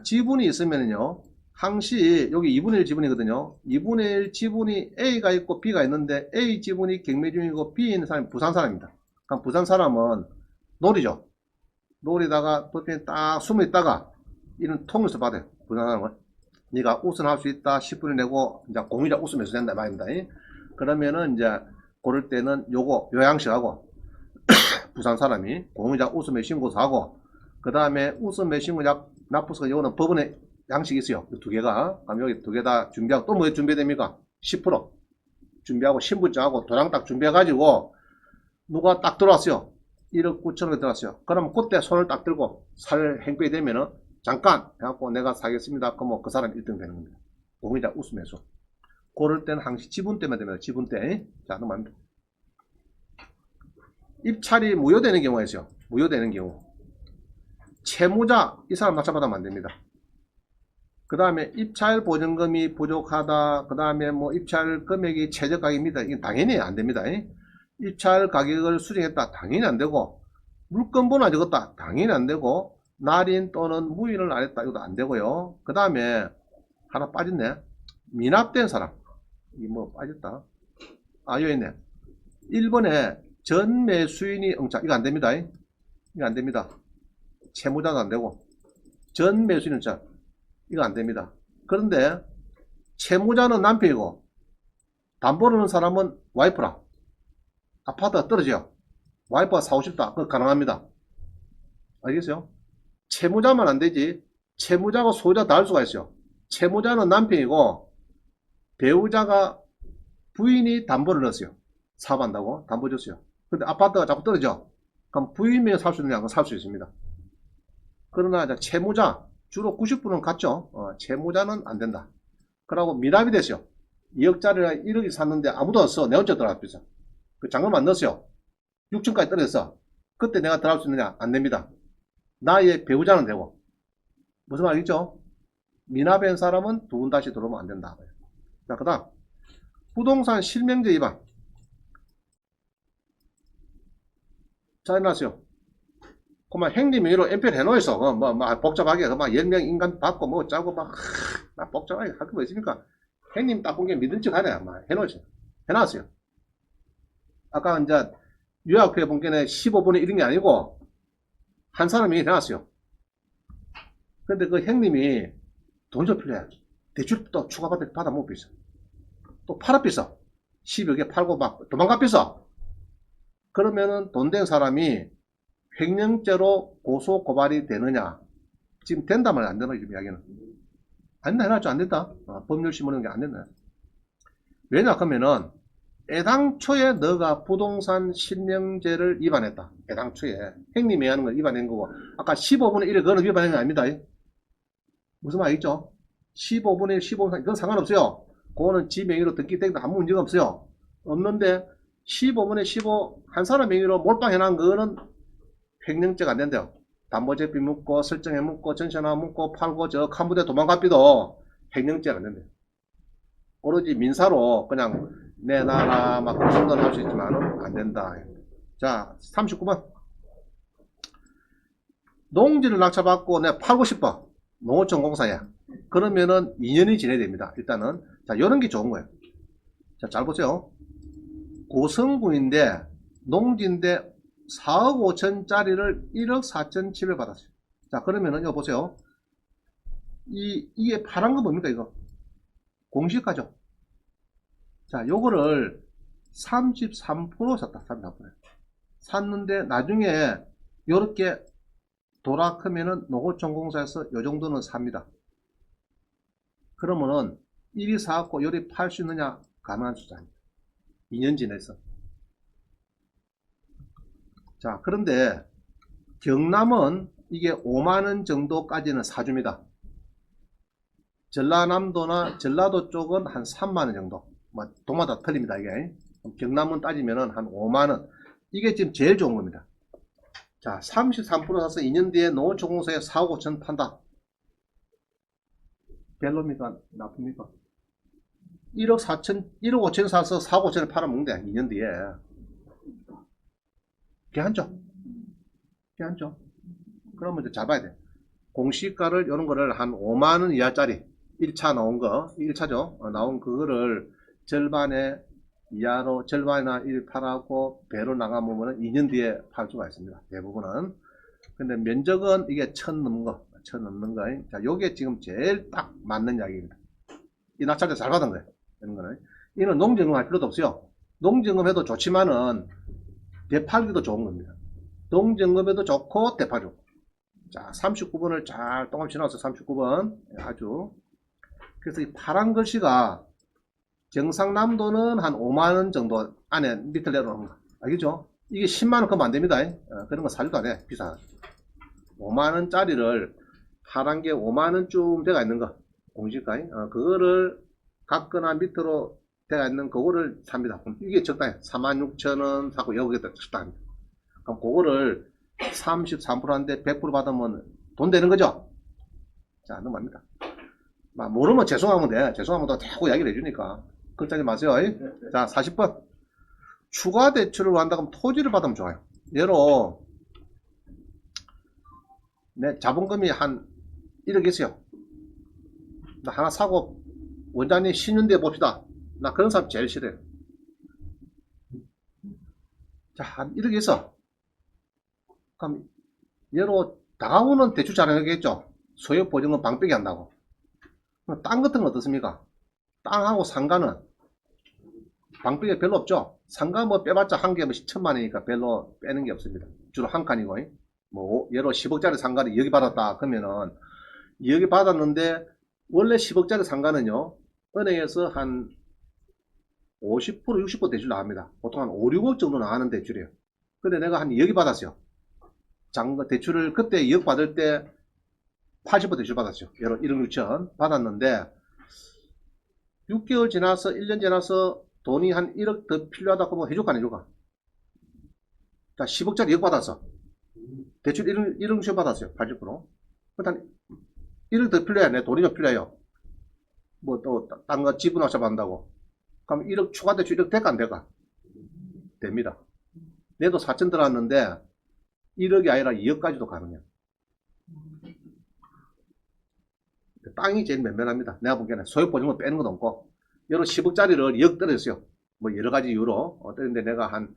지분이 있으면요, 항시 여기 2분의 1 지분이거든요. 2분의 1 지분이 A가 있고 B가 있는데, A 지분이 경매 중이고 B에 있는 사람이 부산 사람입니다. 그럼 부산 사람은 놀이죠. 놀이다가 법인에 딱 숨어 있다가 이런 통일서 받아요. 부산 사람은 네가 우선할 수 있다 10분을 내고 이제 공유자 웃으면서 된다 말입니다. 그러면은 이제 고를 때는 요양식하고 부산 사람이 공유자 웃음의 신고서 하고, 그 다음에 웃음의 신고자 납부서가, 이거는 법원에 양식이 있어요. 두 개가. 그럼 여기 두 개 다 준비하고, 또 뭐 준비됩니까? 10% 준비하고, 신분증하고 도장 딱 준비해가지고, 누가 딱 들어왔어요. 1억 9천원에 들어왔어요. 그러면 그때 손을 딱 들고 살 행동이 되면은, 잠깐 해갖고 내가 사겠습니다. 그러면 그 사람 1등 되는 겁니다. 공유자 웃음에서. 그럴 때는 항시 지분 때만 됩니다. 지분 때. 자, 넘어갑니다. 입찰이 무효되는 경우가 있어요. 무효되는 경우. 채무자, 이 사람 낙찰받으면 안 됩니다. 그 다음에 입찰 보증금이 부족하다. 그 다음에 뭐 입찰 금액이 최저 가격입니다. 이게 당연히 안 됩니다. 입찰 가격을 수정했다. 당연히 안 되고, 물건번호가 적었다. 당연히 안 되고, 날인 또는 무인을 안 했다. 이것도 안 되고요. 그 다음에 하나 빠졌네. 미납된 사람. 이 뭐 빠졌다. 여기 있네. 1번에 전 매수인이 응찰. 이거 안 됩니다. 이거 안 됩니다. 채무자도 안 되고, 전 매수인 응찰. 이거 안 됩니다. 그런데 채무자는 남편이고 담보를 넣은 사람은 와이프라. 아파트가 떨어져요. 와이프가 사고 싶다. 그거 가능합니다. 알겠어요? 채무자만 안 되지, 채무자가 소유자 다 할 수가 있어요. 채무자는 남편이고 배우자가, 부인이 담보를 넣었어요. 사업한다고 담보 줬어요. 근데 아파트가 자꾸 떨어져. 그럼 부인이 살 수 있느냐? 그럼 살 수 있습니다. 그러나 채무자, 주로 90%는 같죠. 채무자는 안 된다. 그러고 미납이 됐어요. 2억짜리를 1억이 샀는데 아무도 없어. 내 혼자 들어갔어. 그 잔금 안 넣었어요. 6천까지 떨어졌어. 그때 내가 들어갈 수 있느냐? 안 됩니다. 나의 배우자는 되고. 무슨 말이죠? 미납한 사람은 두 분 다시 들어오면 안 된다. 자, 그 다음 부동산 실명제 위반. 짜증났어요. 그만 행님 명의로 엠페를 해놓으셔. 복잡하게, 막 10명 인간 받고 뭐 짜고 막 복잡하게 할 거 뭐 있습니까? 행님 딱 본 게 믿은 척 하네. 막 해놓으셔. 해놨어요. 아까 이제 요약해 본 게는 15분의 1인 게 아니고, 한 사람이 해놨어요. 근데 그 형님이 돈이 좀 필요해. 대출 또 추가 받아 못 비싸. 또 팔아 비싸. 10여 개 팔고 막 도망가 비싸. 그러면은 돈 된 사람이 횡령죄로 고소 고발이 되느냐? 지금 된다면 안 되나 지금 이야기는. 안 된다 해놨죠. 안 된다. 법률 심으는 게 안 된다. 왜냐 그러면은 애당초에 너가 부동산 실명제를 위반했다. 애당초에 행님이 하는 걸 위반한 거고, 아까 15분의 1을 그거는 위반한 게 아닙니다. 무슨 말 있죠? 15분의 1, 15분의 이건 상관없어요. 그거는 지 명의로 등기 땡도 아무 문제가 없어요. 없는데 15분의 15 한 사람 명의로 몰빵해놓은 거는 횡령죄가 안 된대요. 담보제비 묻고 설정해 묻고 전시하나 묻고 팔고 저 칸부대 도망가비도 횡령죄가 안 된대요. 오로지 민사로 그냥 내놔라 막 그런 정도는 할 수 있지만 안 된다. 자 39번 농지를 낙찰받고 내가 팔고 싶어. 농어촌 공사에. 그러면은 2년이 지내야 됩니다. 일단은 자 요런 게 좋은 거예요. 자 잘 보세요. 고성군인데 농지인데 4억 5천짜리를 1억 4천 7을 받았어요. 자 그러면은 이거 보세요. 이게 파란 거 뭡니까 이거? 공시가죠. 자 요거를 33% 샀다. 33%. 샀는데 나중에 요렇게 돌아크면은 농어촌공사에서 요 정도는 삽니다. 그러면은 1이 사갖고 요리 팔 수 있느냐? 가능한 숫자입니다. 2년 지내서. 자, 그런데 경남은 이게 5만원 정도까지는 사줍니다. 전라남도나 전라도 쪽은 한 3만원 정도. 뭐, 도마다 틀립니다, 이게. 경남은 따지면은 한 5만원. 이게 지금 제일 좋은 겁니다. 자, 33% 사서 2년 뒤에 농어촌공사에 4억 5천 판다. 별로입니까? 나쁩니까? 1억 5천 사서 4억 5천을 팔아먹는데, 2년 뒤에. 괜찮죠? 괜찮죠? 그러면 이제 잡아야 돼. 공시가를, 요런 거를 한 5만원 이하짜리, 1차 나온 거, 1차죠? 나온 그거를 절반에 이하로, 절반이나 1 팔하고, 배로 나가보면 2년 뒤에 팔 수가 있습니다. 대부분은. 근데 면적은 이게 1000 넘는 거, 1000 넘는 거. 자, 요게 지금 제일 딱 맞는 이야기입니다. 이 낙찰자 잘 받은 거예요. 이런 거는. 이는 농지금 할 필요도 없어요. 농지금 해도 좋지만은, 대팔기도 좋은 겁니다. 농지금해도 좋고, 대팔 좋고. 자, 39번을 잘 똥감 지나서 39번. 아주. 그래서 이 파란 글씨가 경상남도는 한 5만원 정도 안에 밑을 내려오는 거. 알겠죠? 이게 10만원 그러면 안 됩니다. 그런 거 사지도 안 해. 비싸. 5만원짜리를 파란 게 5만원쯤 돼가 있는 거. 공시가. 그거를 갖거나 밑으로 돼가 있는 그거를 삽니다. 그럼 이게 적당해. 46,000원 사고 여기다 적당합니다. 그럼 그거를 33%인데 100% 받으면 돈 되는 거죠? 자, 넘어갑니다. 모르면 죄송하면 돼. 죄송하면 또 자꾸 이야기를 해주니까. 걱정하지 마세요. 자, 40번. 추가 대출을 한다 그러면 토지를 받으면 좋아요. 예로, 내 자본금이 한 1억 있어요. 나 하나 사고, 원장님 신윤대 봅시다. 나 그런 사람 제일 싫어요. 자, 한 1억 있어. 그럼, 예로, 다가오는 대출 잘하겠죠? 소유 보증은 방빼기 한다고. 땅 같은 거 어떻습니까? 땅하고 상가는 방빼기가 별로 없죠? 상가 뭐 빼봤자 한 개 뭐 10천만 원이니까 별로 빼는 게 없습니다. 주로 한 칸이고, 뭐, 예로 10억짜리 상가를 2억이 받았다. 그러면은, 2억이 받았는데, 원래 10억짜리 상가는요, 은행에서 한 50%, 60% 대출 나갑니다. 보통 한 5, 6억 정도 나가는 대출이에요. 근데 내가 한 2억이 받았어요. 대출을 그때 2억 받을 때 80% 대출 받았죠. 예로 1억 6천 받았는데 6개월 지나서 1년 지나서 돈이 한 1억 더 필요하다 그러면 해줄까 안 해줄까? 자 10억짜리 2억 받았어. 대출 1억 6천 받았어요. 80%. 일단 1억 더 필요해. 내 돈이 더 필요해요. 뭐 또 딴 거 지분 확답한다고. 그럼 1억 추가 대출 1억 될까 안 될까? 됩니다. 내도 4천 들어왔는데 1억이 아니라 2억까지도 가능해요. 땅이 제일 맨맨합니다. 내가 보기에는 소유보증금 빼는 것도 없고, 여러 10억짜리를 2억 떨어졌어요. 뭐 여러 가지 이유로 떨어졌는데 내가 한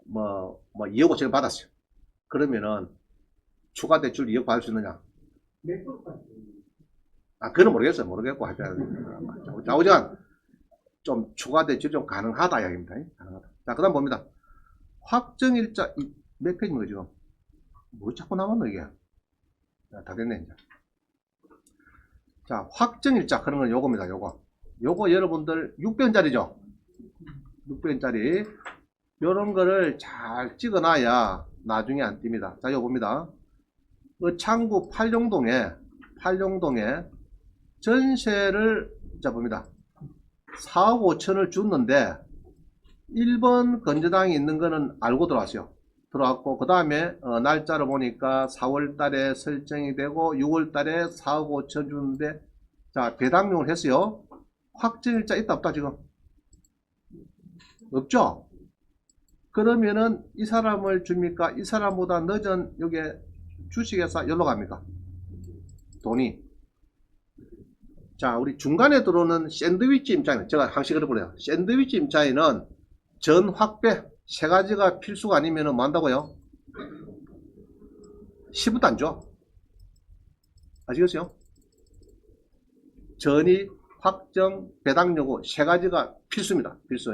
2억 5천을 받았어요. 그러면은 추가 대출 2억 받을 수 있느냐? 몇 프로까지? 그건 모르겠어요. 모르겠고 하여튼 좌우전 좀 추가 대출 좀 가능하다 이야기입니다. 가능하다. 자, 그다음 봅니다. 확정일자 몇 페이지인가 지금? 뭐 자꾸 남았노 이게? 자, 다 됐네 이제. 자, 확정일자 그런 건 요겁니다. 요거 여러분들 600원짜리죠? 600원짜리 요런 거를 잘 찍어놔야 나중에 안 띕니다. 자, 요거 봅니다. 창구 팔룡동에 전세를 자 봅니다. 4억 5천을 줬는데 1번 건조당이 있는 거는 알고 들어왔어요. 들어왔고 그 다음에 날짜를 보니까 4월 달에 설정이 되고 6월 달에 4억 5천 주는데 자 배당용을 했어요. 확정일자 있다 없다 지금? 없죠? 그러면은 이 사람을 줍니까? 이 사람보다 늦은 요게 주식회사 열로 갑니까? 돈이. 자, 우리 중간에 들어오는 샌드위치 임차인, 제가 항식을 해버려요. 샌드위치 임차인은 전 확배 세 가지가 필수가 아니면은 뭐 한다고요? 10원도 안 줘. 아시겠어요? 전이, 확정, 배당 요구 세 가지가 필수입니다. 필수.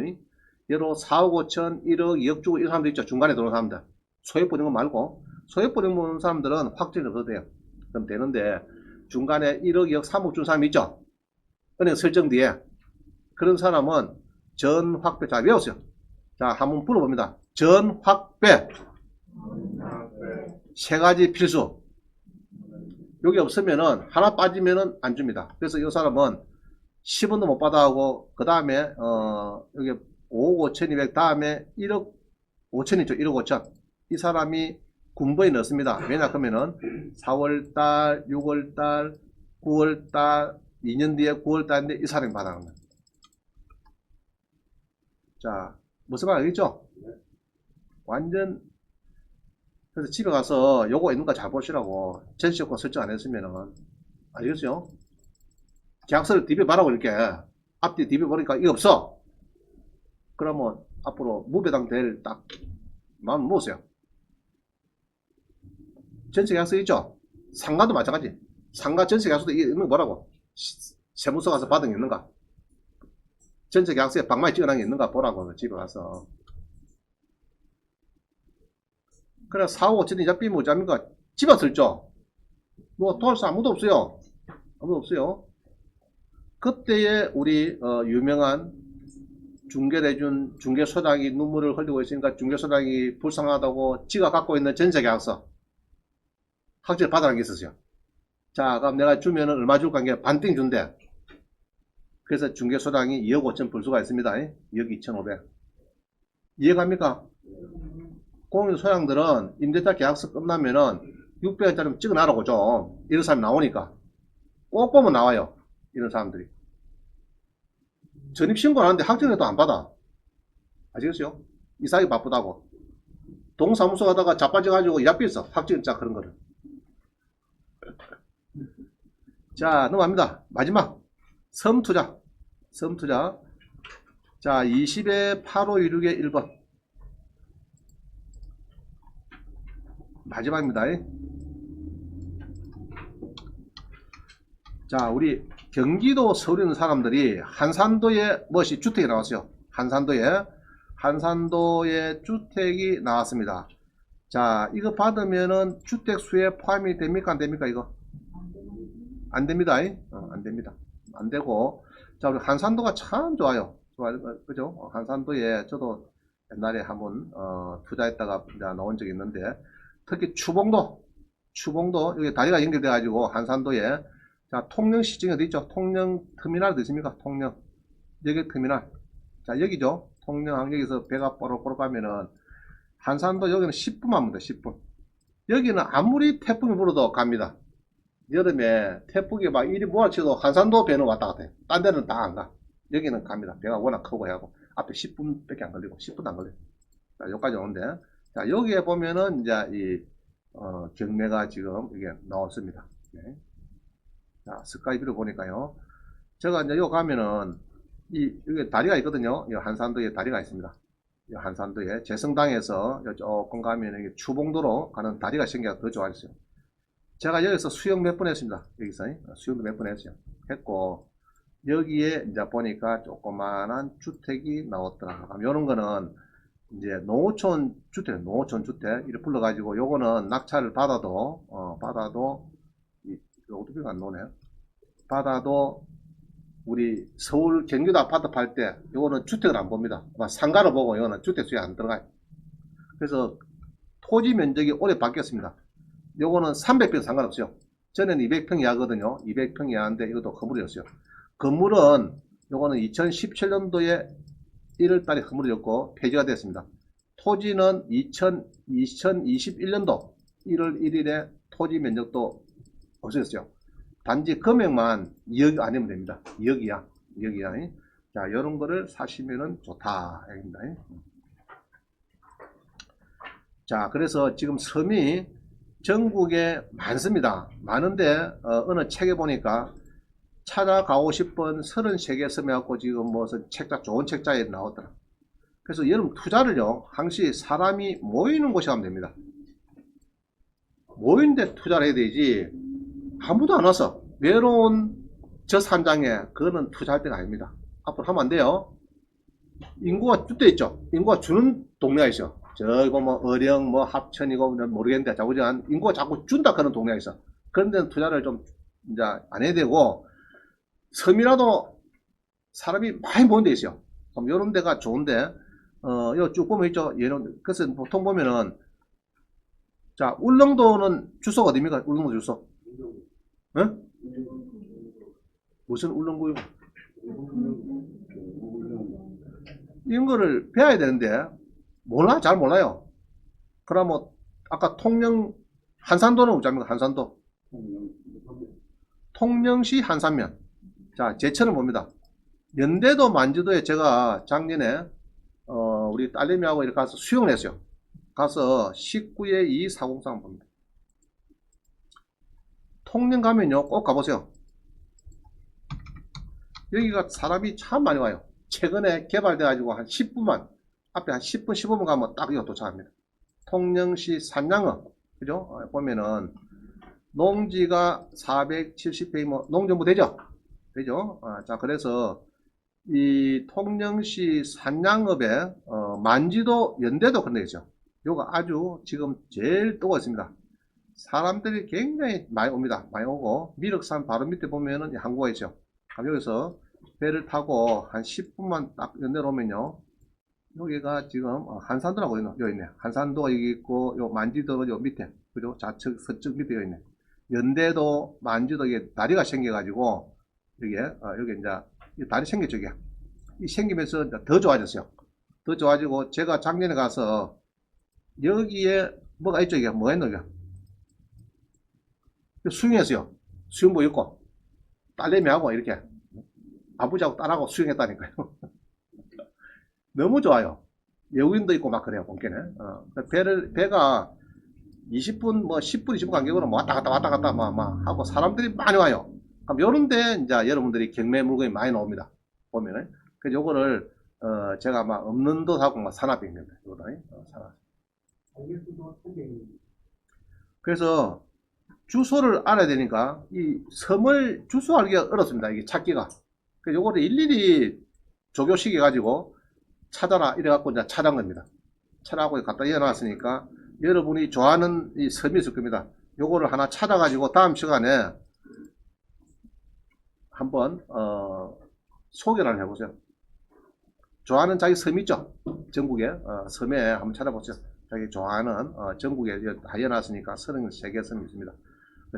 예로 4억 5천, 1억, 2억 주고 이런 사람들 있죠. 중간에 들어오는 사람들. 소액보증금 말고 소액보증금 보는 사람들은 확정이 없어도 돼요. 그럼 되는데 중간에 1억, 2억, 3억 준 사람이 있죠. 은행 설정 뒤에 그런 사람은 전 확배. 자, 외웠어요. 자, 한번 풀어봅니다. 전 확배 세 가지 필수. 여기 없으면은 하나 빠지면은 안 줍니다. 그래서 이 사람은 10원도 못 받아 하고 그 다음에 여기 5억 5천2백 다음에 1억 5천이죠. 1억 5천. 이 사람이 군번에 넣습니다. 왜냐 그러면은 4월달, 6월달, 9월달, 2년 뒤에 9월달인데 이 사람이 받아가는 거예요. 자, 무슨 말 알겠죠? 완전. 그래서 집에 가서 요거 있는가 잘 보시라고. 전시조건 설정 안 했으면은 알겠어요? 계약서를 DB 봐라고 이렇게 앞뒤 DB 보니까 이게 없어. 그러면 앞으로 무배당 될 딱 마음 먹으세요. 전세계약서 있죠? 상가도 마찬가지. 상가 전세계약서도 있는 거 뭐라고? 세무서 가서 받은 게 있는가? 전세계약서에 방망이 찍어놓은 게 있는가 보라고 집에 가서. 그래 4억 5천이 잡히면 뭐잡니까? 집에 쓸죠? 뭐 도와줄 사람 아무도 없어요. 아무도 없어요. 그때에 우리 유명한 중개해준 중개소장이 눈물을 흘리고 있으니까 중개소장이 불쌍하다고 지가 갖고 있는 전세계약서 확정을 받아라는 게 있었어요. 자, 그럼 내가 주면은 얼마 줄까? 게 반띵 준대. 그래서 중개소장이 2억 5천 불 수가 있습니다. 2억 2,500. 이해갑니까? 공인소장들은 임대차 계약서 끝나면은 600원짜리 찍어놔라고 좀. 이런 사람이 나오니까. 꼭 보면 나와요. 이런 사람들이. 전입신고를 하는데 확정해도 안 받아. 아시겠어요? 이사하기 바쁘다고. 동사무소 가다가 자빠져가지고 야삐었어. 확정일자 그런 거를. 자, 넘어갑니다. 마지막. 섬투자. 섬투자. 자, 20에 8516에 1번. 마지막입니다. 자, 우리 경기도 서울에 있는 사람들이 한산도에 무엇이 주택이 나왔어요. 한산도에 주택이 나왔습니다. 자, 이거 받으면은 주택 수에 포함이 됩니까? 안 됩니까? 이거? 안 됩니다. 안 됩니다. 안 되고. 자, 우리 한산도가 참 좋아요. 그죠? 한산도에 저도 옛날에 한번 투자했다가 나온 적이 있는데, 특히 추봉도 여기 다리가 연결돼 가지고 한산도에 자, 통영 시청이 어디 있죠? 통영 터미널 어디 있습니까? 통영. 여기 터미널. 자, 여기죠? 통영 여기서 배가 뽀록뽀록 가면은 한산도 여기는 10분만 하면 돼. 10분. 여기는 아무리 태풍이 불어도 갑니다. 여름에 태풍이 막 이리 몰아쳐도 한산도 배는 왔다 갔다 해. 딴 데는 다 안 가. 여기는 갑니다. 배가 워낙 크고 해갖고 앞에 10분밖에 안 걸리고 10분도 안 걸려요. 자, 여기까지 오는데 자, 여기에 보면은 이제 이 경매가 지금 이게 나왔습니다. 네. 자, 스카이뷰로 보니까요. 제가 이제 요 가면은 여기 다리가 있거든요. 이 한산도에 다리가 있습니다. 이 한산도에 재성당에서 조금 가면 이게 추봉도로 가는 다리가 생겨서 더 좋아졌어요. 제가 여기서 수영 몇 번 했습니다. 여기서 수영도 몇 번 했어요. 했고 여기에 이제 보니까 조그만한 주택이 나왔더라. 이런 거는 이제 농어촌 주택, 이렇게 불러가지고 요거는 낙찰을 받아도 어떻게 안 나오네. 받아도 우리 서울 경기도 아파트 팔 때 요거는 주택을 안 봅니다. 상가를 보고 요거는 주택 수에 안 들어가요. 그래서 토지 면적이 올해 바뀌었습니다. 요거는 300평 상관없어요. 전에는 200평 이하거든요. 200평 이하인데 이것도 건물이었어요. 건물은 요거는 2017년도에 1월달에 건물이었고 폐지가 됐습니다. 토지는 2021년도 1월 1일에 토지 면적도 없어졌어요. 단지 금액만 2억 아니면 됩니다. 2억이야. 자, 이런 거를 사시면은 좋다. 입니다. 자, 그래서 지금 섬이 전국에 많습니다. 많은데, 어느 책에 보니까 찾아가고 싶은 33개 섬에 갖고 지금 무슨 좋은 책자에 나왔더라. 그래서 여러분 투자를요, 항시 사람이 모이는 곳에 하면 됩니다. 모이는데 투자를 해야 되지, 아무도 안 와서 외로운 저 산장에 그거는 투자할 때가 아닙니다. 앞으로 하면 안 돼요. 인구가 쭉 돼 있죠. 인구가 주는 동네가 있어. 저기 뭐 어령 뭐 합천이고 모르겠는데 자꾸전 인구가 자꾸 준다 그런 동네가 있어. 그런 데는 투자를 좀 이제 안 해야 되고, 섬이라도 사람이 많이 모인 데 있어요. 그럼 이런 데가 좋은데, 요 쭉 보면 있죠. 얘는 그래서 보통 보면은, 자, 울릉도는 주소가 어디입니까? 울릉도 주소. 응? 무슨 울릉도이고? 이런 거를 배워야 되는데 몰라, 잘 몰라요. 그러면 아까 한산도는 어쩌입니까? 한산도. 통영시 한산면. 자, 제천을 봅니다. 연대도 만주도에 제가 작년에 우리 딸내미하고 이렇게 가서 수영을 했어요. 가서 19에 2 403 봅니다. 통영 가면요 꼭 가보세요. 여기가 사람이 참 많이 와요. 최근에 개발돼 가지고 한 10분만 앞에 한 10분 15분 가면 딱 여기 도착합니다. 통영시 산양어, 그죠? 보면은 농지가 470평, 뭐 농정부 되죠? 자, 그래서 이 통영시 산양읍에 만지도 연대도 그런 데 있죠. 요거 아주 지금 제일 뜨고 있습니다. 사람들이 굉장히 많이 옵니다. 많이 오고 미륵산 바로 밑에 보면은 항구가 있죠. 여기서 배를 타고 한 10분만 딱 연대로 오면요, 여기가 지금 한산도라고 여기 있네. 한산도가 여기 있고 요 만지도가 요 밑에, 그죠? 좌측 서쪽 밑에 여기 있네. 연대도 만지도 이게 다리가 생겨가지고 여기 이제 이 다리 생겼죠. 이 생기면서 이제 더 좋아졌어요. 더 좋아지고 제가 작년에 가서 여기에 뭐가 있죠. 이게 뭐가 있노? 이게 수영했어요. 수영복 입고 딸내미하고 이렇게 아버지하고 딸하고 수영했다니까요. 너무 좋아요. 외국인도 있고 막 그래요. 본게는 배가 20분 뭐 10분 20분 간격으로 뭐 왔다 갔다 막 하고 사람들이 많이 와요. 그럼 요런데 이제 여러분들이 경매 물건이 많이 나옵니다. 보면은 그래서 요거를 제가 막 없는 듯하고 막 산업입니다. 산업. 그래서 주소를 알아야 되니까 이 섬을 주소 알기가 어렵습니다. 이게 찾기가. 그래서 요거를 일일이 조교시켜 가지고 찾아라 이래 갖고 이제 찾은 겁니다. 찾아갖고 갖다 이어놨으니까 여러분이 좋아하는 이 섬이 있을 겁니다. 요거를 하나 찾아 가지고 다음 시간에 한번 소개를 해보세요. 좋아하는 자기 섬 있죠? 전국에 섬에 한번 찾아보세요. 자기 좋아하는 전국에 다 해놨으니까 33개 섬이 있습니다.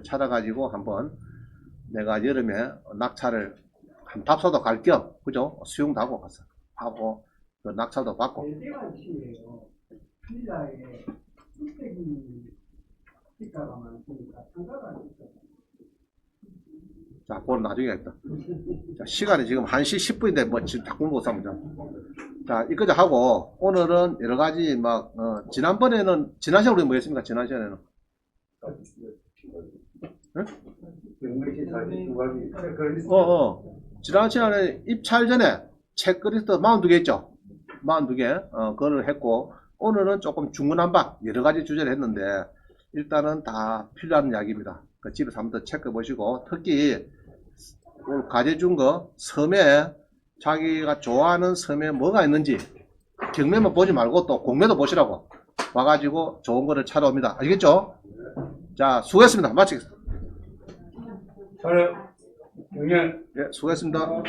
찾아가지고 한번 내가 여름에 낙차를 한 답사도 갈 겸, 그죠? 수영도 하고 가서 하고 그 낙차도 받고. 필라에 흑색이 색깔가 많으니까 상가가 있어. 자, 그건 나중에 있다. 자, 시간이 지금 1시 10분인데 뭐 지금 자꾸 못 삽니다. 자, 이거저 하고 오늘은 여러 가지 막 지난번에는 지난 시간에 우리 뭐 했습니까? 지난 시간에는 명백히 사진 두 가지 체크리스트. 지난 시간에 입찰 전에 체크리스트 42개 있죠? 42개, 그걸 했고, 오늘은 조금 중구난방 여러 가지 주제를 했는데, 일단은 다 필요한 이야기입니다. 그 집에서 한번 더 체크해 보시고, 특히 오늘 과제 준 거, 섬에, 자기가 좋아하는 섬에 뭐가 있는지, 경매만 보지 말고 또 공매도 보시라고. 와가지고 좋은 거를 찾아옵니다. 아시겠죠? 자, 수고했습니다. 마치겠습니다. 저는 경렬 예, 수고했습니다.